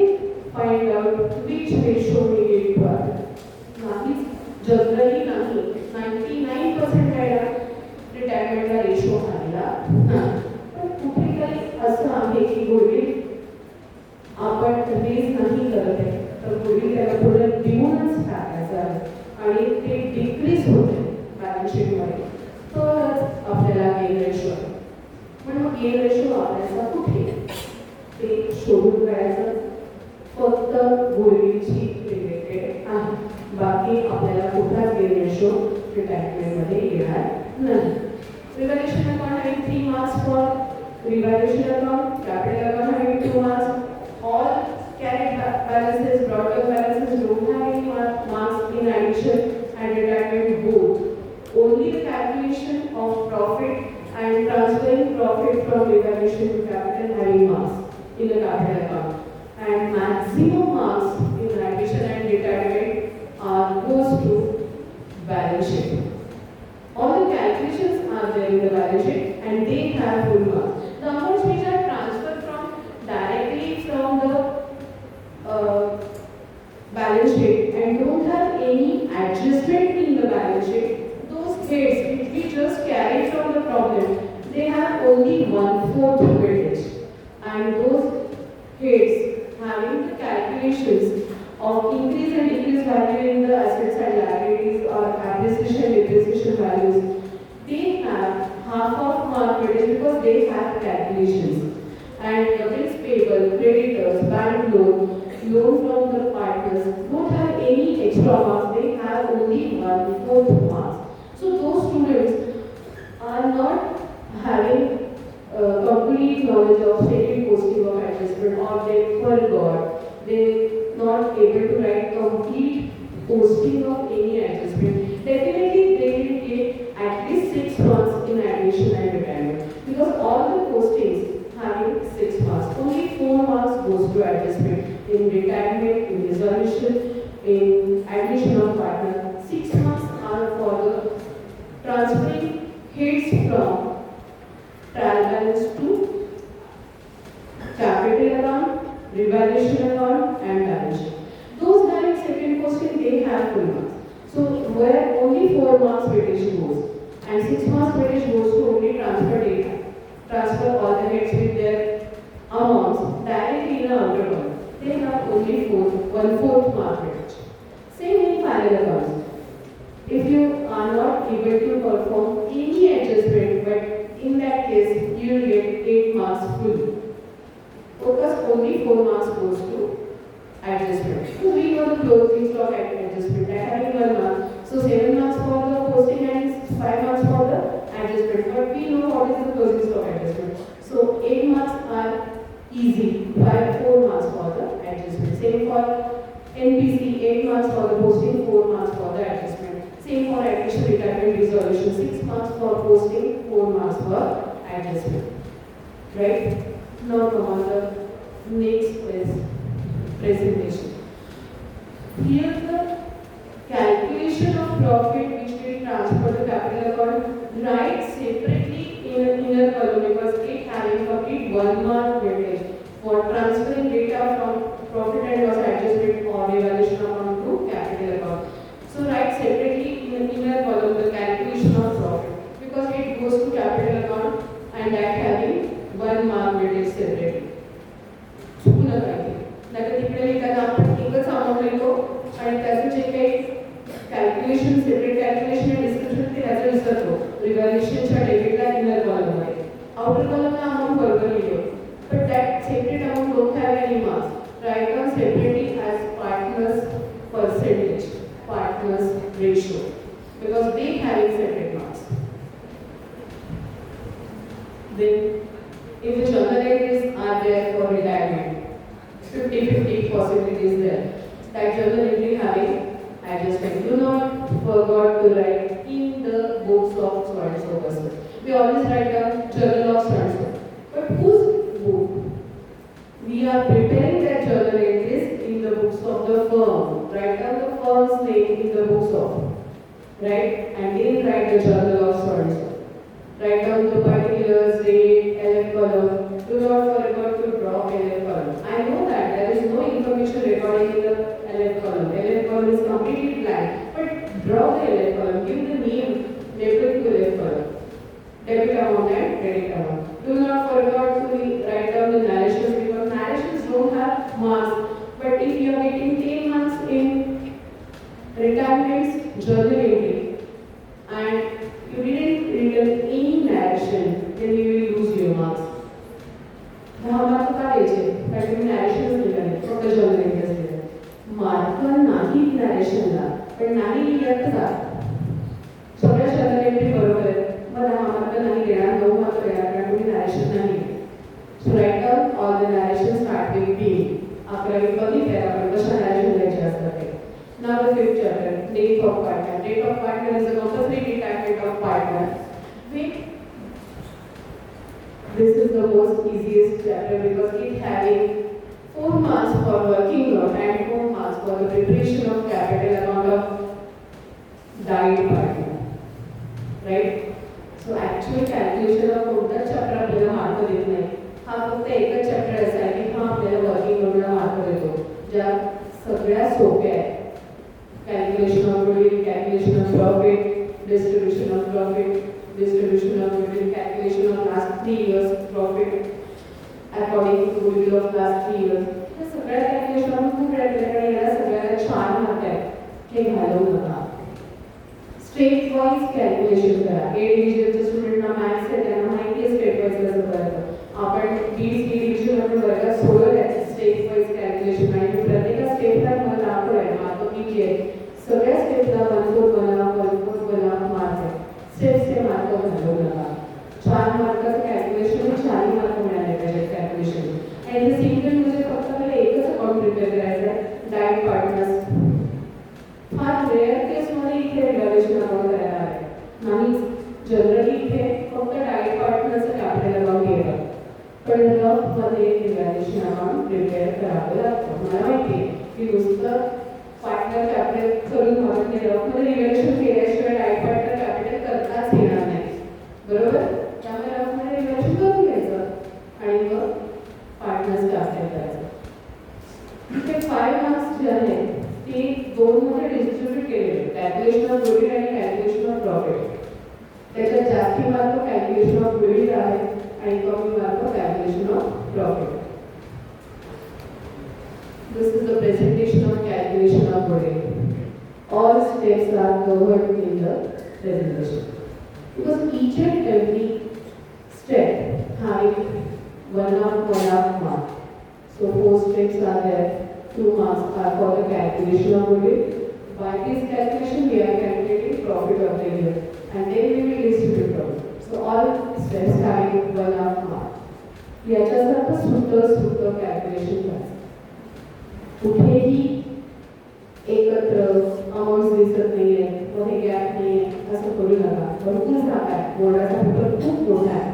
find out which ratio we need to apply. Generally नाही 99% कायदा रिटायरमेंटला ratio आलेला नाही. पण कुठेतरी असं आहे की goodwill आपण रेज नाही करत आहे तर गुडविल त्याला पुढे देऊनच टाकायचं आहे आणि ते डिक्रीज होते बॅलन्स शीटमध्ये तरच आपल्याला गेन रेशो आहे. पण मग गेन रेशो वापरायचा कुठे ते शोधून काढायचं. फक्त गुडविलची रिलेटेड आहे, बाकी आपल्याला कुठलाच गेन रेशो रिटायरमेंटमध्ये येणार नाही. Revaluation account having 3 marks for revaluation account, capital account having 2 marks. All carried balances, brought up balances don't have any marks in addition and retirement both. Only the calculation of profit and transferring profit from revaluation to capital having marks in the capital account. And maximum marks in addition and retirement goes to balance sheet. All the calculations are there in the balance sheet and they have full marks. The amounts which are transferred from directly from the balance sheet and don't have any adjustment in the balance sheet, those heads which we just carry from the problem, they have only 1/4 weightage. And those heads having the calculations of increase and decrease value in the assets and liabilities or appreciation and depreciation values, they have half of mark weightage because they have calculations. And the bills payable, credit forgot, they not able to write complete posting of any adjustment, definitely they will get at least 6 months in admission and retirement. Because all the postings having 6 months, only 4 months goes to adjustment in retirement, in resolution, in admission of partner. 6 months are for the transferring heads from trial balance to capital account, revaluation account and balance sheet. Those having second posting, they have full marks. So where only 4 months weightage goes and 6 months weightage goes to only transfer data, transfer all the heads with their amounts directly in the outer column. They have only 1/4 mark weightage. Same in final accounts. If you are not able to perform any adjustment, but in that case you will get 8 marks full. Focus only 4 marks goes to adjustment. So we know the closing stock adjustment. I having 1 mark. So 7 marks for the posting and 5 marks for the adjustment. But we know what is the closing stock adjustment. So 8 marks are easy, while 4 marks for the adjustment. Same for NPC, 8 marks for the posting, 4 marks for the adjustment. Same for admission, retirement, resolution, 6 marks for posting, 4 marks for adjustment. Right? Now come on the next presentation. Here the calculation of profit which will transfer to capital account, write separately in an inner column because it having complete 1 mark weightage for transferring data from profit and loss adjustment or evaluation account to capital account. So write separately in an inner column the calculation of profit because it goes to capital account and that having 1 mark weightage separately. चुकू नका इथे. नाहीतर तिकडे लिहिताना आपण एकच amount लिहितो आणि त्याचं जे काही कॅल्क्युलेशन सेपरेट कॅल्क्युलेशन आणि डिस्क्रिप्शन ते त्याचं विसरतो. रिव्हॅल्युएशनच्या डेबिटला इनर कॉलममध्ये आउटर कॉलमला अमाऊंट बरोबर लिहितो. But that separate amount don't have any marks. Write down separately as partners percentage, partners ratio, because they having separate marks. Then, if the journal entries are there for retirement, 50-50 possibility is there. That journal entry having adjustment. Do not forget to write in the books of so and so person. We always write down journal of so and so. But whose book? We are preparing that journal entries in the books of the firm. Write down the firm's name in the books of. Right? And then write the journal of so and so. Write down the particulars, date, LF column. Do not forget to draw LF column. I know that there is no information recording in the LF column. LF column is completely blank. But draw the LF column. Give the name labeled to LF column. Debit amount and credit amount. Do not forget to write down the narrations because narrations don't have marks. But if you are getting 10 marks in retirement journal entry and you didn't written any narration, then you will lose your marks. 10 mark का द्यायचे? कारण तुम्ही narrations लिहिलं फक्त journal entries लिहिलं. Mark नाही narrationला, पण नाही लिहिलं का? सगळ्या journal entry बरोबर आहे. मग 10 मार्क नाही देणार, 9 मार्क देणार कारण तुम्ही narration नाही लिहिलं. So write down all the narrations start with B. 11वी बघितलं आपण कशा narration द्यायचे असतात ते. Now the 5th chapter, date of partner. Date of partner is a compulsory retirement of partner. This is the most easiest chapter because it having 4 marks for working out and 4 marks for the preparation of capital account of died partner. Right? So actual calculation of कोणता chapter आपल्याला mark देत नाही. हा फक्त एकच chapter असा आहे की हा आपल्याला वर्किंग आउटला मार्क देतो. ज्या सगळ्या सोप्या आहेत. Calculation of goodwill, calculation of profit, distribution of profit, distribution of goodwill, calculation of last 3 years profit according to goodwill of last 3 years. हे सगळ्या calculation आपण खूप वेळा केल्याकडे याला सगळ्याला 4 मार्क आहेत हे घालवू नका. स्टेट वाइज कॅल्क्युलेशन करा. ए डिव्हिजनच्या स्टुडंटना मॅथ्स आहे त्यांना माहिती आहे स्टेट वाइज कसं करायचं. आपण बी सी डिव्हिजन आपण वर्गात सोडवलं आहे स्टेट वाइज कॅल्क्युलेशन आणि प्रत्येक स्टेपला मला दाखवलं आहे मार्क किती आहे. सगळ्या स्टेपला 1/4 बनवा 1/4 बनवा मार्क आहे. स्टेप्सचे मार्क घालवू नका. 4 मार्काचं कॅल्क्युलेशन 4 मार्क मिळाले पाहिजे कॅल्क्युलेशन आणि ते सिंगल म्हणजे फक्त मला शेअर करावं लागतं. मला माहिती आहे की नुसतं पार्टनर कॅपिटल करून म्हणून रफमध्ये रिव्हॅल्युएशन केल्याशिवाय राईट पार्टनर कॅपिटल करताच येणार नाही, बरोबर. त्यामुळे रफमध्ये रिव्हॅल्युएशन करून घ्यायचं आणि मग पार्टनर्स कॅपिटल करायचं. इथे 5 मार्क्स जे आहेत ते 2 मध्ये डिस्ट्रीब्यूट केलेले, कॅल्क्युलेशन ऑफ गुडविल आणि कॅल्क्युलेशन ऑफ प्रॉफिट. त्याच्यात जास्ती मार्क कॅल्क्युलेशन ऑफ गुडविल आहे आणि कमी mark calculation of profit. This is the presentation of calculation of goodwill. All steps are covered in the presentation. Because each and every step having 1 mark. So 4 steps are there. 2 marks are for the calculation of goodwill. By this calculation, we are calculating profit of the year, and then we will distribute profit. So all steps having 1 mark. याच्यासारखं सुद्धा calculation करायचं. कुठेही एकत्र amount दिसत नाहीये, मध्ये gap नाहीये असं करू नका. भरपूर जागा आहे, बोर्डाचा पेपर खूप मोठा आहे.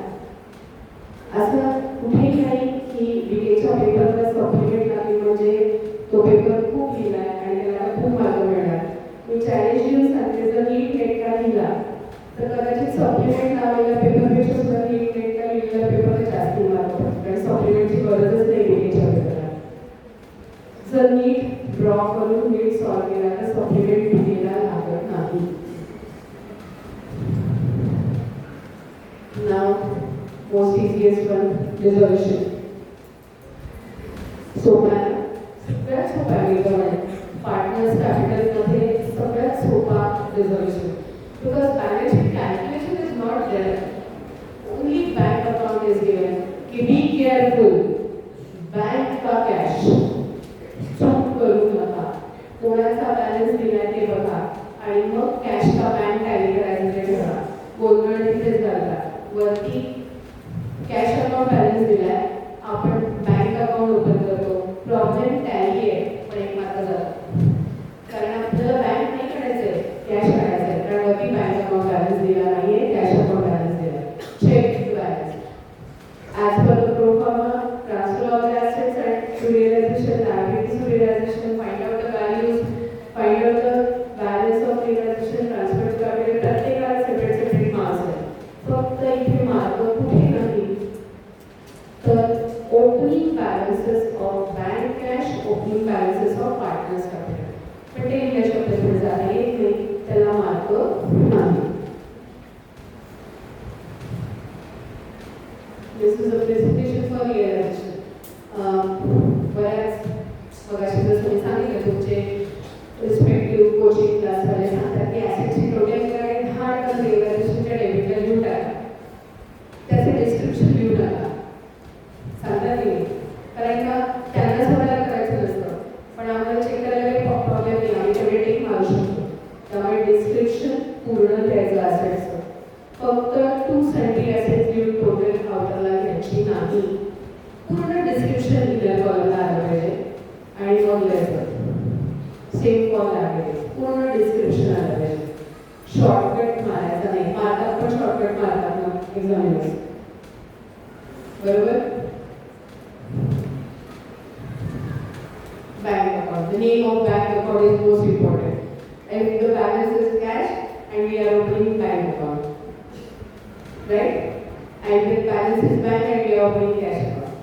असं कुठेही नाही की बीएच्या पेपरला सप्लिमेंट लागली म्हणजे तो पेपर खूप लिहिलाय आणि त्याला खूप मार्क मिळणार. मी चॅलेंज देऊन सांगते, जर नीट नेट का लिहिला तर कदाचित सप्लिमेंट लावलेल्या पेपरपेक्षा सुद्धा नीट नेट का लिहिलेल्या पेपरला जास्त मार्क पडतात, कारण सप्लिमेंटची गरजच नाही बीएच्या पेपरला. जर नीट ड्रॉ करून नीट सॉल्व केला तर सप्लिमेंट दिलेला लागत नाही. Now most easiest one, reservation. सोपा सगळ्यात सोपा आहे पार्टनर्स कॅपिटलमध्ये सगळ्यात सोपा reservation. Because balance sheet calculation is not there, only bank account is given की बी केअरफुल, बैंक का कॅश चूक करू नका. कोणाचा बॅलन्स दिलाय ते बघा आणि मग कॅश का बँक टॅली करायचं ते ठरवा. गोंधळ तिथेच घालता. वरती कॅश अकाउंट बॅलन्स दिलाय, आपण बँक अकाउंट ओपन करतो, प्रॉब्लेम टॅली आहे पण एक मात्र जातो, कारण आपल्याला बँक नाही काढायचंय, कॅश काढायचंय, कारण वरती बँक अकाउंट बॅलन्स दिला नाहीये, कॅश अकाउंट बॅलन्स दिलाय. Check balance as per the pro forma transfer of the assets and to realization, liabilities to realization, find out the values, find out the balance of realization, transfer to capital. प्रत्येकाला separate marks आहे. फक्त इथे mark कुठे नाही तर opening balances of bank cash, opening balances of partners capital. पण ते English शब्दात जाता येत नाही, त्याला मार्क नाही. This is a presentation for realization. बऱ्याच मगाशी जसं मी सांगितलं तुमचे रिस्पेक्टिव्ह कोचिंग क्लासवाले सांगतात की ॲसेटची टोटल करायला 10 टन रिअलायझेशनच्या डेबिटला लिहून टाका, त्याचे डिस्क्रिप्शन लिहू नका, सांगतात नाही, कारण का त्यांना स्वतःला करायचं नसतं. पण आम्हाला चेक करायला काही प्रॉब्लेम नाही, आम्ही तेवढे टेक मारू शकतो. त्यामुळे डिस्क्रिप्शन पूर्ण द्यायचं ॲसेटचं. फक्त 2 सेंटी ॲसेट लिहून टोटल आउटरला घ्यायची नाही. पूर्ण डिस्क्रिप्शन इथल्या कॉलमला आलं पाहिजे आणि मग लिहायचं. सेम कॉल लागले, पूर्ण डिस्क्रिप्शन आलं पाहिजे. शॉर्टकट मारायचा नाही. मारतात पण शॉर्टकट मारतात ना एक्झामिनर्स, बरोबर. Bank account, the name of bank account is most important. If the balance is cash and we are opening bank account, right? And the balance is bank and we are opening cash account.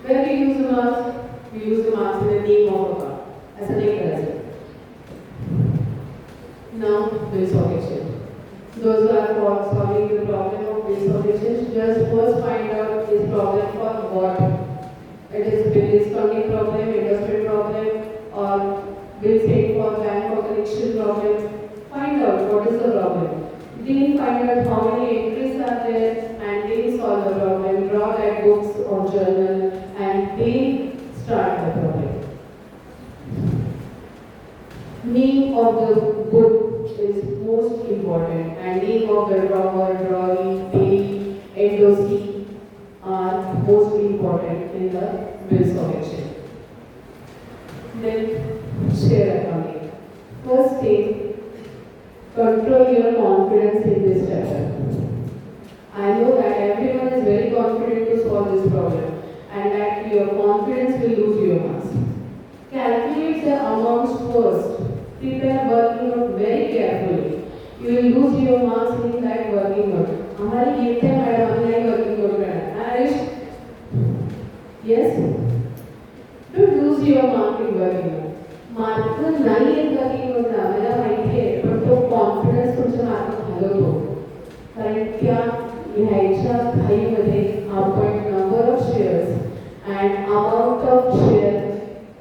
Where we use the marks? We use the marks in the name of account. As a name does. Now, bills of exchange. Those who are solving the problem of bills of exchange, just first find out this problem for what. It is bill discounting problem, investment problem, or bill paid for bank or collection problem. Find out what is the problem. Then find out how many entries are there and then solve the problem. Draw that books or journal and then start the problem. Name of the book is most important, and name of the drawer, drawing, payee, endorsee are most important in the bills of exchange. Then share accounting. First thing, control your confidence in this chapter. I know that everyone is very confident to solve this problem and that your confidence will lose you. first, prepare working note very carefully. You will lose your marks in that working note. हमारी ये थे madam online working note करना. Arish, yes? Don't lose your mark in working note. Mark नाही येत working note ला मला माहिती आहे, पण तो कॉन्फिडन्स तुमच्या मार्क घालवतो. कारण त्या लिहायच्या घाईमध्ये आपण number of shares and amount of share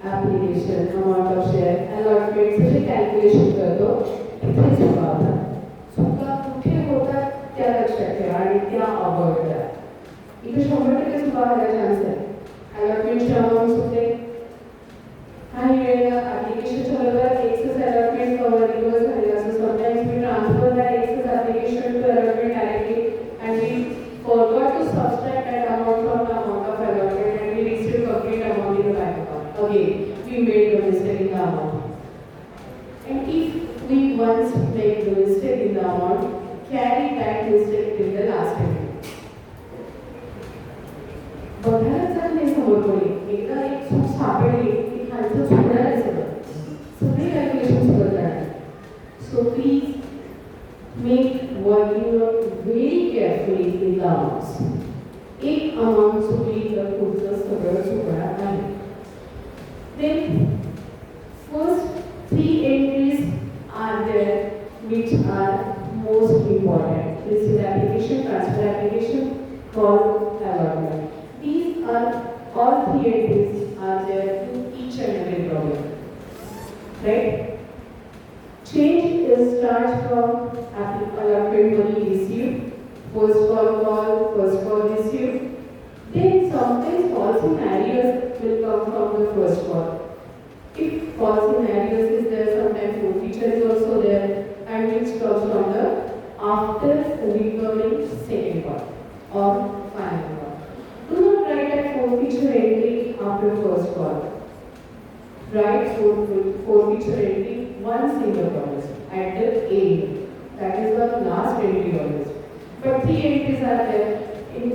application, amount of share अलॉटमेंटचं जे कॅल्क्युलेशन करतो तिथे चुका होतात. चुका कुठे होतात त्या लक्षात ठेवा आणि त्या अवॉइड करा. इथे 100% चुका व्हायला चान्स आहे. अलॉटमेंटचे अमाऊंट होते काही वेळेला ॲप्लिकेशनच्या बरोबर एक्सेस अलॉटमेंट कव्हर रिव्हर्स झालेलं असतं. Sometimes we transfer that excess application to allotment directly and we forgot to subtract that amount from the amount of allotment and we received complete amount in the bank account. Again, we made the mistake in the amount. And if we once make the mistake in the amount, carry that mistake till the last payment. बघायला जर नाही समोर कोणी एकदा एक चूक सापडली की खालचं चुकणार आहे सगळे कॅल्क्युलेशन बदलणार. So please make working note very carefully in the amounts. एक amount चुकली तर पुढचं सगळं चुकणार नाही. Then first 3 entries are there which are most important. This is application, transfer application, call, allotment. These are all 3 entries are there to each and every problem. Right? Change is starts from allotment money received, first call, first call received. Then sometimes false in arrears will come from the first call. If false in arrears is there, sometimes forfeiture is also there, and which comes from the after recovering second call or final call. Do not write a forfeiture entry after first call. Write forfeiture entry once in the process at the end. That is the last entry always. But 3 entries are there. It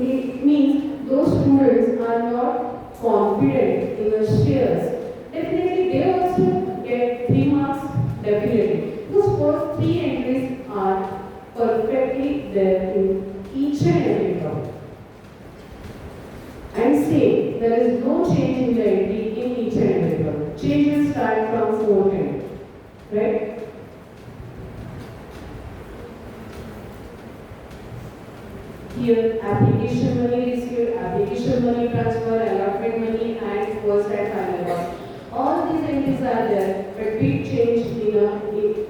means those students are not confident in the shares. Definitely they also get 3 marks. Definitely. Those first 3 entries are perfectly there in each and every problem. And same, there is no change in the entry in each and every problem. Changes start from 4th entry. Right? Here, application money received, application money transfer, allotment money, and first and final call. All these entries are there, but big change in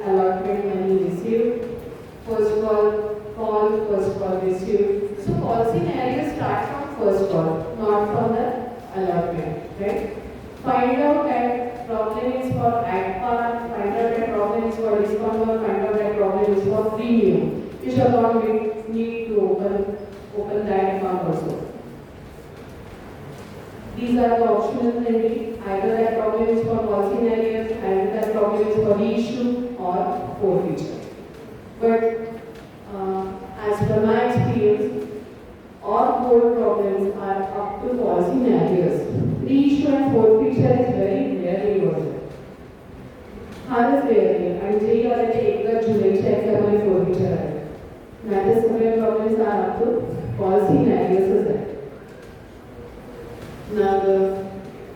allotment money received, first call, first call received. So policy areas start from first call, not from the allotment, right? Find out that problem is for ADPAR, find out that problem is for discount, or find out that problem is for premium. Which account we need to open that account also. These are the optional entries. Either that problem is for policy in arrears, either that problem is for reissue or forfeiture. But as per my experience, all 4 problems are up to policy in arrears. Reissue and forfeiture is very rarely also. फारच rarely. आणि जे आले ते एकदा जुलैच्या एक्झाममध्ये forfeiture आहे. नाहीतर सगळे problems are up to policy in arrears आहे. Now the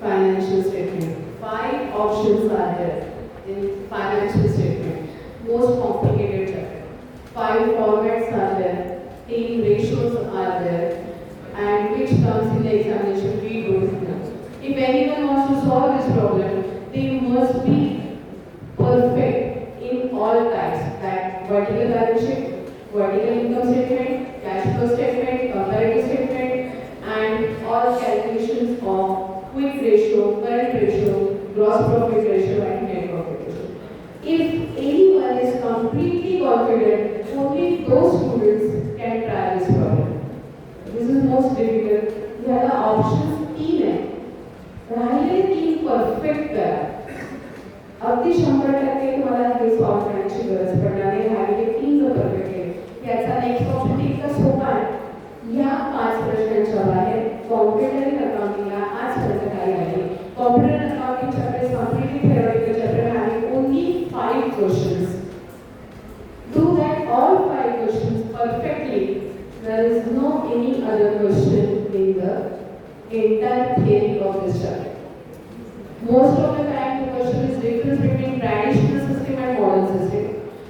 financial statement. 5 options are there in financial statement. Most complicated chapter. 5 formats are there. 10 ratios are there. And which comes in the examination we don't know. If anyone wants to solve this problem, they must be perfect in all types, like vertical balance sheet, vertical income statement, cash flow statement, comparative statement, and all calculations of quick ratio, current ratio, gross profit ratio, and net profit ratio. If anyone is completely confident, only those students can try this problem. This is most difficult. There are options 3 आहे. राहिले 3 perfect करा. अगदी 100% तुम्हाला हे solve करण्याची गरज पडणार आहे. राहिले 3 जर परफेक्ट केले, याचा नेक्स्ट ऑप्शन इतका सोपा आहे. या 5 प्रश्नांच्या बाहेर कॉम्प्युटर अकाउंटिंगला आजपर्यंत काही आहे. Computer accounting chapter is completely theoretical chapter आणि Most of the time, the question is difference between traditional system and modern system.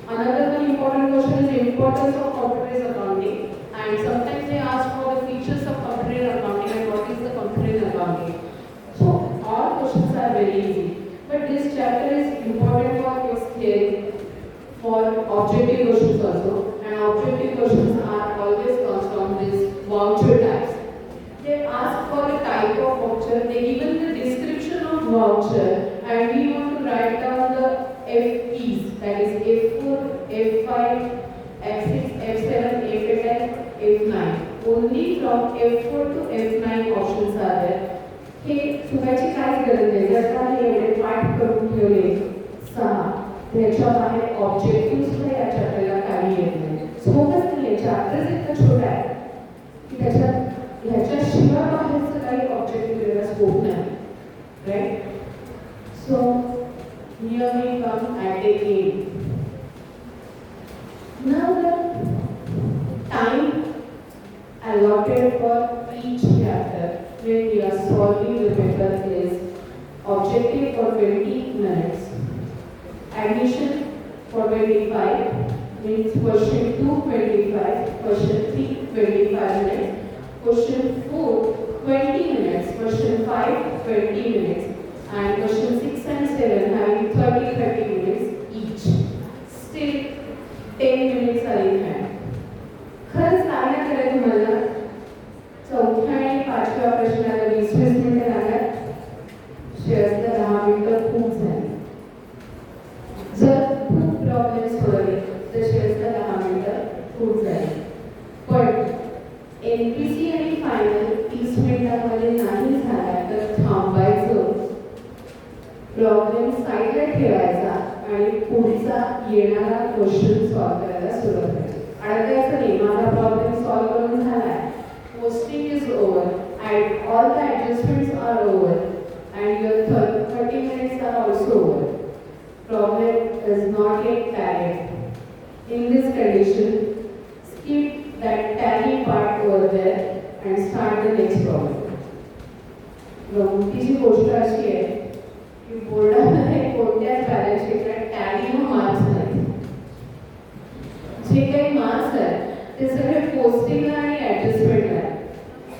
Another one important question is importance of computerized accounting, and sometimes they ask for the features of computerized accounting and what is the computerized accounting. So all questions are very easy, but this chapter is important for your skill, for objective questions also, and objective questions are always comes from this voucher types. They ask for a type of voucher, they given the description of voucher, and we want to write down the F keys, that is F4, F5, F6, F7, F8, F9. Only from F4 to F9 options are there. हे चुकायची काहीच गरज नाही. जर का हे एवढे पाठ करून ठेवले 6, त्याच्या बाहेर ऑब्जेक्टिव्ह सुद्धा या चॅप्टरला काही येत नाही. स्कोपच नाही, चॅप्टरच इतका छोटा आहे की त्याच्यात ह्याच्याशिवाय बाहेरचं काही ऑब्जेक्टिव्ह देण्याला स्कोप नाही. Right? So here we come at a end. Now the time allotted for each chapter when we are solving the paper is objective for 20 minutes, admission for 25, means question 2 25, question 3 25 minutes, question 4 20 minutes, question 5 20 minutes, and question 6 and 7 having 30 minutes each. Still 10 minutes are in hand. खरंच काय नाही करायचं तुम्हाला. चौथ्या आणि पाचव्या प्रश्नाला 20-20 मिनिटं लागतात. शेअर्सला 10 मिनिटं खूप झाली. जर खूप प्रॉब्लेम्स सोडवले तर शेअर्सला 10 मिनिटं खूप झाली. पण NPC आणि फायनल 30 मिनिटांमध्ये नाही झाला तर थांबायचं, प्रॉब्लेम साईडला ठेवायचा आणि पुढचा येणारा क्वेश्चन सॉल्व करायला सुरुवात करायची. अडकायचं नाही, माझा प्रॉब्लेम सॉल्व करून झालाय, posting is over and all the adjustments are over and your 30 minutes are also over. Problem is not yet tallied. In this condition, skip that tally part over there and start the next problem. गमतीची गोष्ट अशी आहे की बोर्डामध्ये कोणत्याच balance शीटला tally व marks नाही. जे काही marks आहेत ते सगळे पोस्टिंगला आणि ॲडजस्टमेंटला आहे.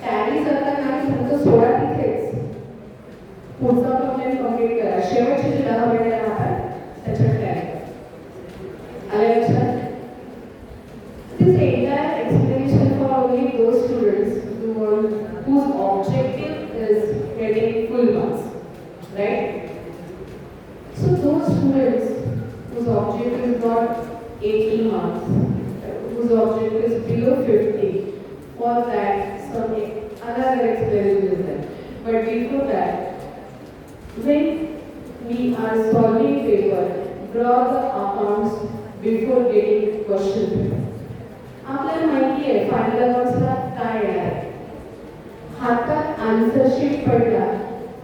टॅली जर का नाही फक्त 16 तिथेच. पुढचा प्रॉब्लेम कम्प्लीट करा. शेवटचे जे 10 मिनिटं राहतात त्याच्यात टॅली आले लक्षात. This entire explanation for only those students whose objective is getting full marks, right? So those students whose objective is not 80 marks, whose objective is below 50, for that some another explanation is there. But before that, when we are solving paper, draw the accounts before getting question paper. आपल्याला माहिती आहे final अकाउंट्सला काय येणार आहे. हातात answer sheet पडला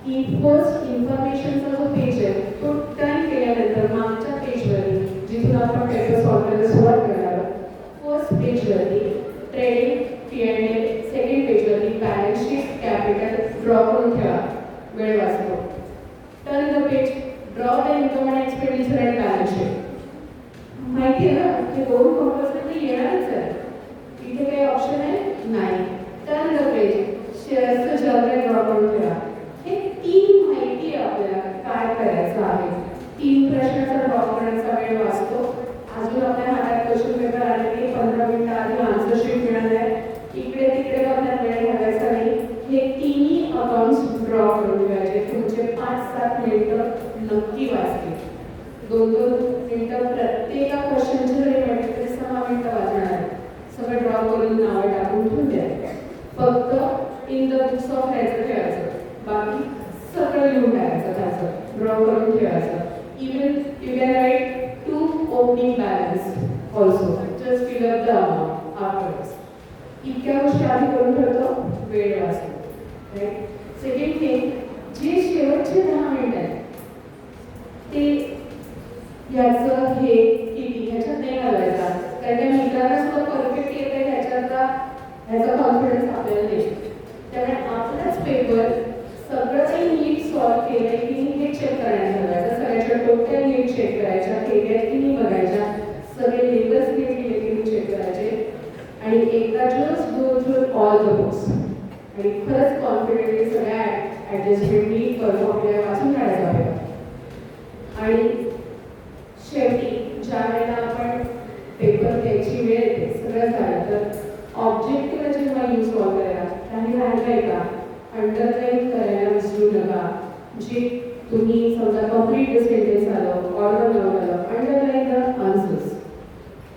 की first इन्फॉर्मेशनचा जो पेज आहे तो टर्न केल्यानंतर मागच्या पेजवरती जिथून आपण पेपर सॉल्व करायला सुरुवात करणार आहोत, फर्स्ट पेजवरती ट्रेडिंग P&L, सेकंड पेजवरती बॅलन्स शीट कॅपिटल ड्रॉ करून ठेवा, वेळ वाचतो. Turn the page, draw the income and expenditure and balance sheet. माहिती आहे ना की दोन कंपल्सरी येणारच आहे. इथे काही ऑप्शन आहे नाही. टर्न द पेज, शेअर्सचं जर्नल ड्रॉ करून ठेवा. हे 3 माहिती आहे आपल्याला काय करायचं आहे. 3 प्रश्नाचा ड्रॉ करण्याचा वेळ वाचतो. अजून आपल्या हातात क्वेश्चन पेपर आले की 15 मिनिटं आधी आन्सर शीट मिळाली आहे. इकडे तिकडे आपल्याला वेळ घालायचा नाही. हे 3 अकाउंट्स ड्रॉ करून ठेवायचे. तुमचे 5-7 मिनिटं नक्की वाचतील. 2-2 मिनिटं प्रत्येका क्वेश्चनचे जरी म्हटले तरी 6 मिनिटं वाचणार आहे. सगळं ड्रॉ करून नावं टाकून ठेवून द्या. फक्त इन द बुक्स ऑफ ह्याचं ठेवायचं, बाकी सगळं लिहून टाकायचं, त्याचं ड्रॉ करून ठेवायचं. Even you can write 2 opening balance also, just fill up the amount afterwards. इतक्या गोष्टी आधी करून ठेवतो, वेळ वाचतो. राईट? सेकंड थिंग, जे शेवटचे 10 मिनिटं आहेत ते याचं हे किती ह्याच्यात नाही घालायचा. कारण त्या मित्रांना सुद्धा परफेक्ट येत आहे ह्याचा कॉन्फिडन्स आपल्याला नाही. त्यामुळे आपलाच पेपर सगळं काही नीट सॉल्व केलंय की हे बघायच्या, केल्या की नाही बघायच्या, सगळे लेबल्स केले की नाही चेक करायचे आणि एकदा just go through all the books आणि खरंच कॉन्फिडेंटली सगळ्या ॲडजस्टमेंटली करून आपल्याला वाचून काढायला हव्या. आणि शेवटी ज्या वेळेला आपण पेपर द्यायची वेळ येते सगळं झालं तर ऑब्जेक्टिव्ह जेव्हा यूज सॉल्व करायला काही राहिलंय का अंडरलाईन करायला विसरू नका. जे तुम्ही समजा कम्प्लीट सेंटेन्स आलं, ऑर्डर नोट आलं, अंडरलाईन द आन्सर्स.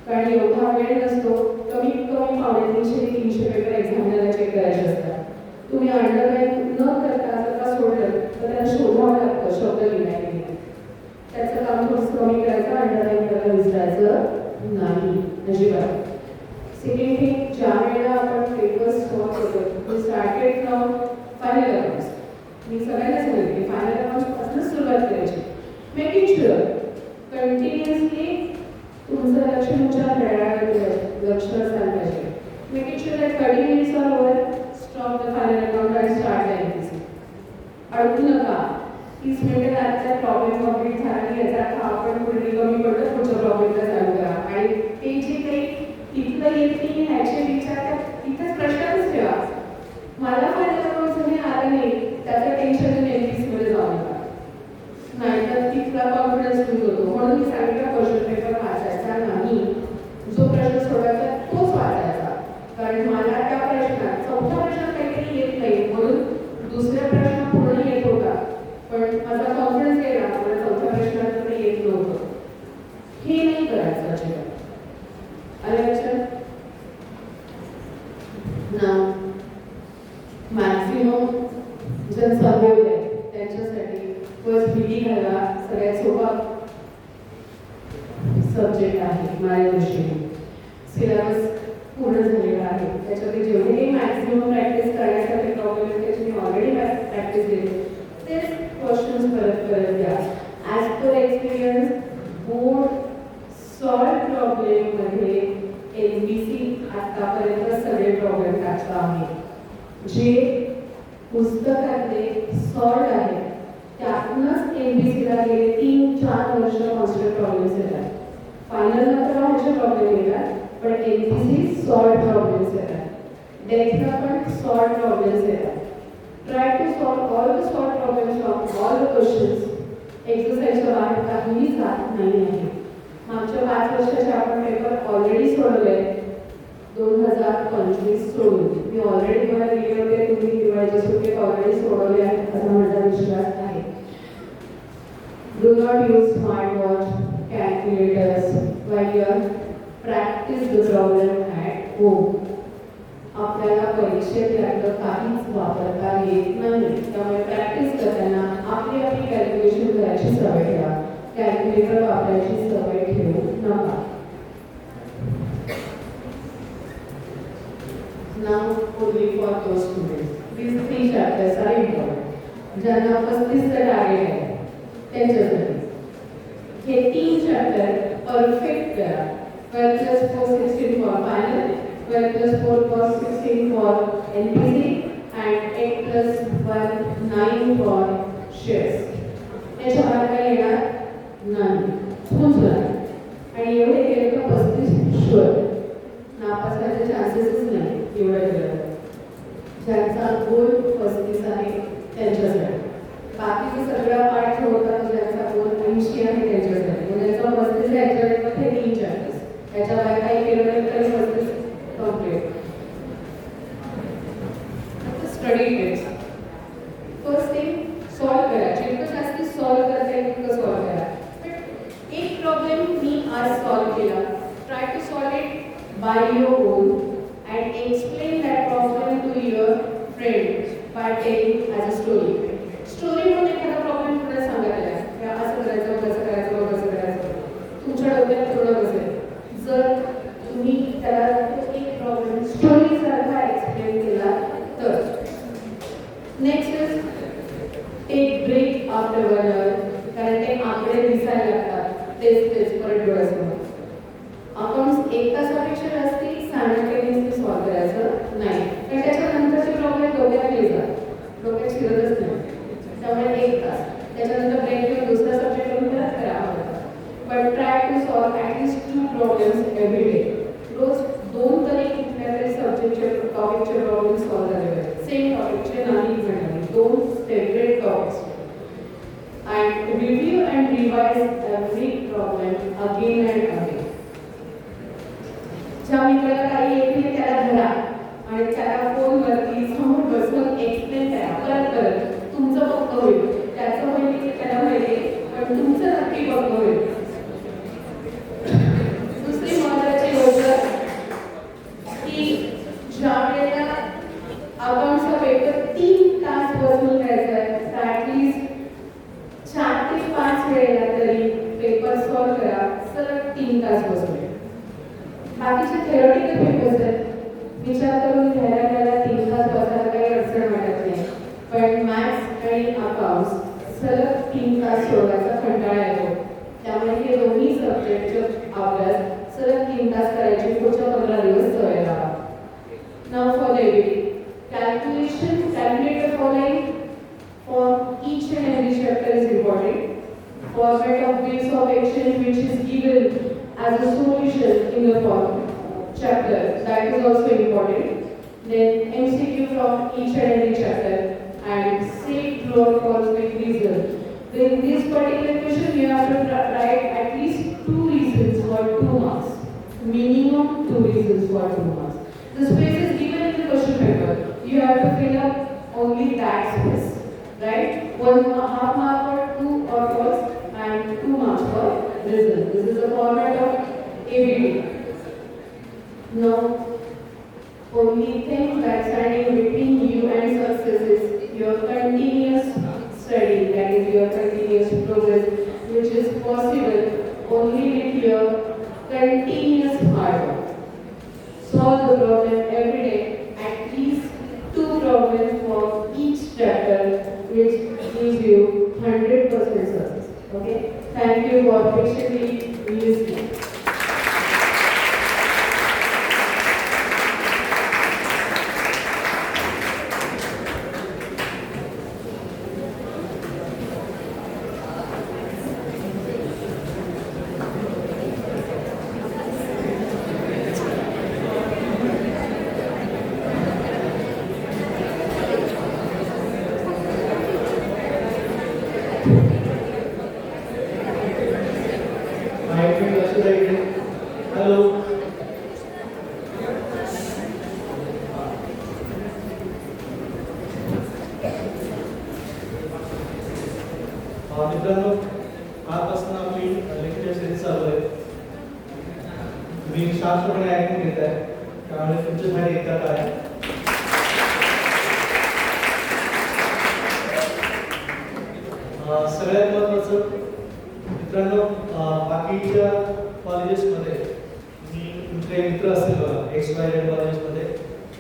कारण एवढा वेळ नसतो, कमीत कमी 350 ते 300 पेपर एक्झामिनरला चेक करायचे असतात. तुम्ही अंडरलाईन न करता जर का सोडलं तर त्याला शोधावं लागतं शब्द लिहिण्यासाठी. त्याचं काम थोडंसं कमी करायचं, अंडरलाईन करायला विसरायचं नाही अजिबात. सेकंड थिंग, ज्या वेळेला आपण पेपर सॉल्व करतो we started from final accounts. मी सगळ्यांनाच म्हणते फायनल अकाउंट्सपासून सुरुवात करायची. मेकिंग शुअर कंटिन्युअसली तुमचं लक्ष तुमच्या खेळाकडे लक्ष असायला पाहिजे. Making sure that 30 minutes are over, stop the final account and start the MPC. अडकू नका. 30 मिनिटं आता प्रॉब्लेम कम्प्लीट झाला की याचा आपण पुढे कमी पडतं, पुढच्या प्रॉब्लेमला चालू करा. आणि ते जे काही तिथलं येत नाही ह्याचे विचार तिथंच प्रश्नच ठेवा. मला फायनल अकाउंट जरी आलं नाही त्याचं टेन्शन एमपीसीमध्ये जाऊ नका, नाहीतर तिथला कॉन्फिडन्स लूज होतो. म्हणून मी सांगितलं क्वेश्चन पेपर वाचायचा नाही, जो प्रश्न सोडवायचा तोच वाचायचा. कारण मला त्या प्रश्नात चौथ्या प्रश्नात काहीतरी येत नाही म्हणून दुसऱ्या प्रश्न पूर्ण येत होता, पण माझा कॉन्फिडन्स गेला, मला चौथ्या प्रश्नात ते येत नव्हतं. हे नाही करायचं अजिबात. आलं लक्षात ना? मॅक्सिमम जर संभवलंय त्यांच्यासाठी फर्स्ट बीडी घाला सगळ्यात सोपा सब्जेक्ट आहे माझ्या दृष्टीने. सिलेबस पूर्ण झालेला आहे, त्याच्यामध्ये जेवढे काही मॅक्सिमम प्रॅक्टिस करण्यासाठी प्रॉब्लेम त्याची मी ऑलरेडी प्रॅक्टिस केली तेच क्वेश्चन्स परत द्या. As per experience board solve प्रॉब्लेममध्ये एमपीसी आतापर्यंत सगळे प्रॉब्लेम टाकता आहे. जे पुस्तकातले सॉल्व आहेत त्यातूनच एमपीसीला गेले 3-4 वर्ष कॉन्स्टंट प्रॉब्लेम्स येतात. फायनल मात्र ह्याचे प्रॉब्लेम येतात, पण एमपीसी सॉल्व प्रॉब्लेम्स येतात. डेथला पण सॉल्व प्रॉब्लेम्स येतात. Try to solve all the solve problems from all the questions. एक्सरसाइजच्या बाहेर काहीही जात नाही आहे. मागच्या 5 वर्षाचे आपण पेपर ऑलरेडी सोडवले, 2025 सोडून मी ऑलरेडी तुम्हाला दिले होते, तुम्ही दिवाळीच्या सुट्टीत ऑलरेडी सोडवले आहेत असा माझा विश्वास आहे. Do not use smart watch, calculators while you practice the problem at home. आपल्याला परीक्षेत यातलं काहीच वापरता येत नाही, त्यामुळे प्रॅक्टिस करताना आपली कॅल्क्युलेशन करायची सवय ठेवा. कॅल्क्युलेटर वापरायची सवय ठेवू नका. Now only for those students. These 3 chapters are important. ज्यांना 35चं टार्गेट आहे त्यांच्यासाठी हे 3 चॅप्टर परफेक्ट करा. 12+4 16 for final, 12+4 for 16 for NPC and 8+1 9 for shares. याच्या बाहेर काही येणार नाही, चुकून आणि एवढे केले तर 35 शुअर नापास व्हायचे चान्सेसच नाही. एवढं केलं ज्यांचा गोल 35 आहे त्यांच्यासाठी, बाकीचे सगळा पाठ ठेवता ज्यांचा गोल 80 आहे त्यांच्यासाठी. ज्यांचा 35 आहे याच्यामध्ये 3 चॅप्टर्स, याच्या बाहेर काही केलं नाही तरी 35 complete. Study tips. First thing solve करा. जितकं जास्त सॉल्व करता येईल तितकं सॉल्व करा. एक प्रॉब्लेम मी आज सॉल्व केला, try to solve it by your own and explain that problem to your friend by telling as a story. Story मध्ये एखादा प्रॉब्लेम पुढे सांगायला की असं करायचं, कसं करायचं, कसं करायचं, तुमच्या डोक्यात थोडं बसेल. जर तुम्ही त्याला एक प्रॉब्लेम स्टोरी सारखा एक्सप्लेन केला तर. Next is take break after 1 hour. कारण ते आकडे दिसायला लागतात तेच परत डोळ्यासमोर. अकाउंट्स 1 तासापेक्षा जास्ती सायमल्टेनियसली सॉल्व करायचं नाही, कारण त्याच्यानंतरचे प्रॉब्लेम डोक्यात येतात, डोक्यात शिरतच नाही. त्यामुळे 1 तास, त्याच्यानंतर ब्रेक घेऊन दुसरा सब्जेक्ट करून परत करा. पण प्रॉब्लेम्स एव्हरी डे. रोज 2 तरी कुठल्या तरी सब्जेक्टचे टॉपिकचे प्रॉब्लेम सॉल्व्ह झाले पाहिजे. सेम टॉपिकचे नाही म्हणाले 2 separate topics. And review and revise every problem again and again. ज्या मित्राला काही येत नाही त्याला धरा आणि त्याला फोनवरती समोर बसून एक्सप्लेन करा. परत तुमचं बघ होईल, त्याचं होईल त्याला माहिती, पण तुमचं नक्की बघ होईल. दुसरी महत्त्वाची गोष्ट की ज्या वेळेला अकाउंटचा पेपर 3 तास बसून घ्यायचा आहे, तर ॲटलिस्ट 4 ते 5 वेळेला तरी पेपर सॉल्व्ह करा, सलग 3 तास बसून. बाकीचे थेरॉटिकल पेपर्स आहेत, विचार करून घ्यायला त्याला 3 तास बसायला काही अडचण वाटत नाही. पण मॅथ्स आणि अकाउंट्स सलग 3 तास सोडवायचा कंटाळा येतो. त्यामुळे हे दोन्ही सब्जेक्टचे अभ्यास सलग 3 तास करायचे पुढच्या 15 दिवस सवय लावा. Now for the calculation, calculator following for each and every chapter is important. Format of bills of exchange which is given as a solution in the chapter, that is also important. Then MCQ from each and every chapter and safe true or false with reason. In this particular question you have to write at least 2 reasons for 2 marks. Minimum 2 reasons for 2 marks. The space is given in the question paper. You have to fill up only that space, right? 1.5 mark for true or false and 2 marks for reason. This is the format of ABD. Now, only thing that's standing between you and success is your continuous study, that is your continuous progress, which is possible only with your continuous hard work. Solve the problem every day, at least 2 problems for each chapter, which gives you 100% success. Okay? Thank you for patiently listening. Hello. मित्रांनो, आजपासून आपली lecture series चालू आहे. तुम्ही शांतपणे ऐकून घेत आहे, त्यामुळे तुमच्यासाठी ऐकत आहे. सगळ्यात महत्त्वाचं मित्रांनो, बाकीच्या कॉलेजेसमध्ये तुमचे मित्र असतील बघा, XYZ कॉलेजेसमध्ये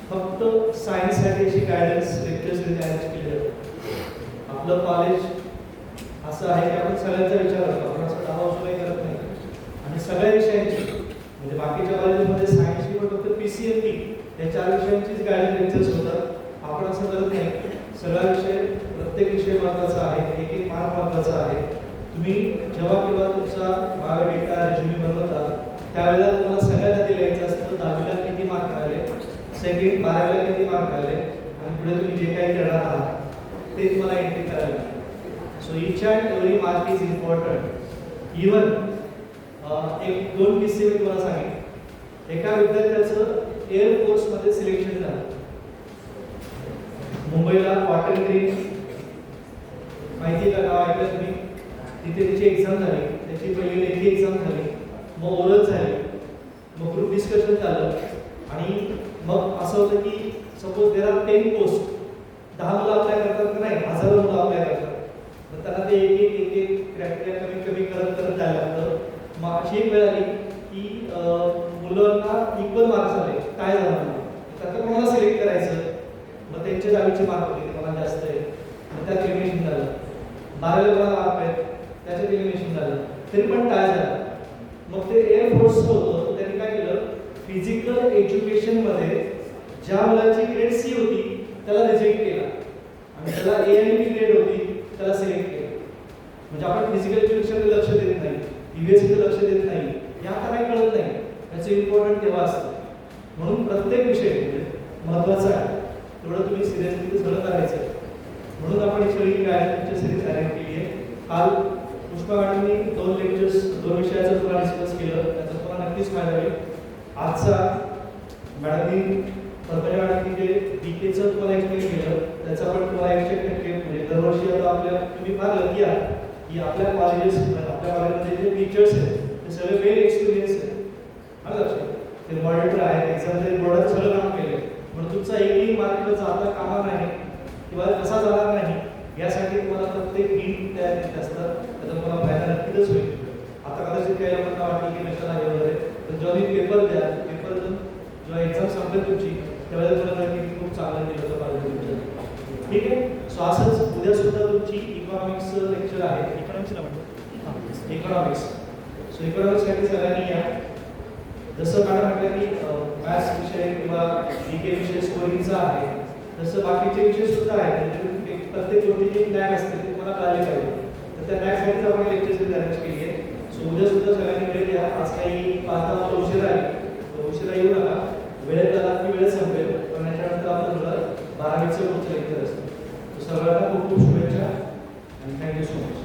फक्त सायन्ससाठी अशी गायडन्स लेक्चर सिरीज अरेंज केली जाते. आपलं कॉलेज असं आहे की आपण सगळ्यांचा विचार करतो, आपण असं दबावशिवाय करत नाही. आणि सगळ्या विषयांची म्हणजे बाकीच्या कॉलेजमध्ये सायन्सची पण फक्त PCMB या 4 विषयांचीच गायडन्स लेक्चर्स होतात. आपण असं करत नाही. सगळा विषय, प्रत्येक विषय महत्त्वाचा आहे, एक एक मार्क महत्त्वाचा आहे. तुम्ही जेव्हा केव्हा तुमचा बायोडेटा रिझ्यूमे बनवता त्यावेळेला तुम्हाला सगळ्यात आधी लिहायचं असतं 10वीला किती मार्क आले, सेकंड 12वीला किती मार्क आले आणि पुढे तुम्ही जे काही करणार आहात ते तुम्हाला एंट्री करायला लागेल. सो each and every mark is important. Even एक 2 किस्से मी तुम्हाला सांगेन. एका विद्यार्थ्याचं एअरफोर्समध्ये सिलेक्शन झालं. मुंबईला कॉटन ग्रीन माहिती का नाव ऐकलं तुम्ही? तिथे त्याची एक्झाम झाली. त्याची पहिली लेखी एक्झाम झाली, मग ओरल झाली, मग ग्रुप डिस्कशन झालं. आणि मग असं होतं की सपोज देर आर 10 पोस्ट, 10 मुलं अप्लाय करतात का नाही, हजारो मुलं अप्लाय करतात. मग त्यांना ते एक एक क्रायटेरिया कमी कमी करत करत जायला लागतं. मग अशी एक वेळ आली की मुलांना इक्वल मार्क्स आले, काय झालं त्याचं कोणाला सिलेक्ट करायचं. मग त्यांचे 10वीचे मार्क होते, ते मला जास्त आहे, मग त्यात एलिमिनेशन झालं. 12वीला मला मार्क आहेत, त्याच्यात एलिमिनेशन झालं. तरी पण काय झालं, मग ते एअरफोर्सचं होतं. त्यांनी काय केलं, फिजिकल एज्युकेशनमध्ये ज्या मुलाची ग्रेड C होती त्याला रिजेक्ट केला आणि त्याला A आणि B ग्रेड होती त्याला सिलेक्ट केलं. म्हणजे आपण फिजिकल एज्युकेशनकडे लक्ष देत नाही, EVSकडे लक्ष देत नाही, हे आता काही कळत नाही, याचं इम्पॉर्टंट तेव्हा असतं. म्हणून प्रत्येक विषय महत्त्वाचा आहे, तेवढं तुम्ही सिरियसली सगळं करायचं. म्हणून आपण ही सगळी गायडन्सची सिरीज अरेंज केली आहे. काल पुष्पा मॅडमनी 2 लेक्चर्स 2 विषयाचं तुम्हाला डिस्कस केलं, त्याचा तुम्हाला नक्कीच फायदा होईल. आजचा मॅडमनी मॅडमनी जे बीकेचं तुम्हाला एक्सप्लेन केलं, त्याचा पण तुम्हाला 100% म्हणजे दरवर्षी आता तुम्ही फार लकी आहात की आपल्या कॉलेजमध्ये जे टीचर्स आहेत ते सगळे वेल एक्सपिरियन्स आहेत. हा लक्षात, ते मॉनिटर आहेत, एक्झामचे बोर्डात सगळं काम केले, म्हणून तुमचा एकही मार्क जाता कामा नाही किंवा कसा जाणार नाही यासाठी तुम्हाला प्रत्येक हिंट तयार केली असतात, त्याचा तुम्हाला फायदा नक्कीच होईल. आता कदाचित काही लोकांना वाटलं की कशाला हे वगैरे, तर जेव्हा मी पेपर द्या, पेपरतून जेव्हा एक्झाम संपेल तुमची त्यावेळेला तुम्हाला की खूप चांगलं केलं होतं कॉलेजमध्ये. ठीक आहे. सो असंच उद्या सुद्धा तुमची इकॉनॉमिक्स लेक्चर आहे. इकॉनॉमिक्सला म्हणतो इकॉनॉमिक्स. सो इकॉनॉमिक्ससाठी सगळ्यांनी या. जसं मॅडम म्हटलं की मॅथ्स विषय किंवा जीके विषय स्कोरिंगचा आहे, तसं बाकीचे विषय सुद्धा आहेत. प्रत्येक गोष्टीची ज्ञान असते ते तुम्हाला कळाले पाहिजे, तर त्या ज्ञानसाठीच आपण लेक्चर अरेंज केली आहे. सो उद्या सुद्धा सगळ्यांनी वेळ द्या. आज काही 5-10 उशिरा आहे, उशिरा येऊ नका. वेळेत आला की वेळेत संपेल, पण याच्यानंतर आपण थोडं 12वीचं पुढचं लेक्चर असतं. सगळ्यांना खूप खूप शुभेच्छा आणि थँक्यू सो मच.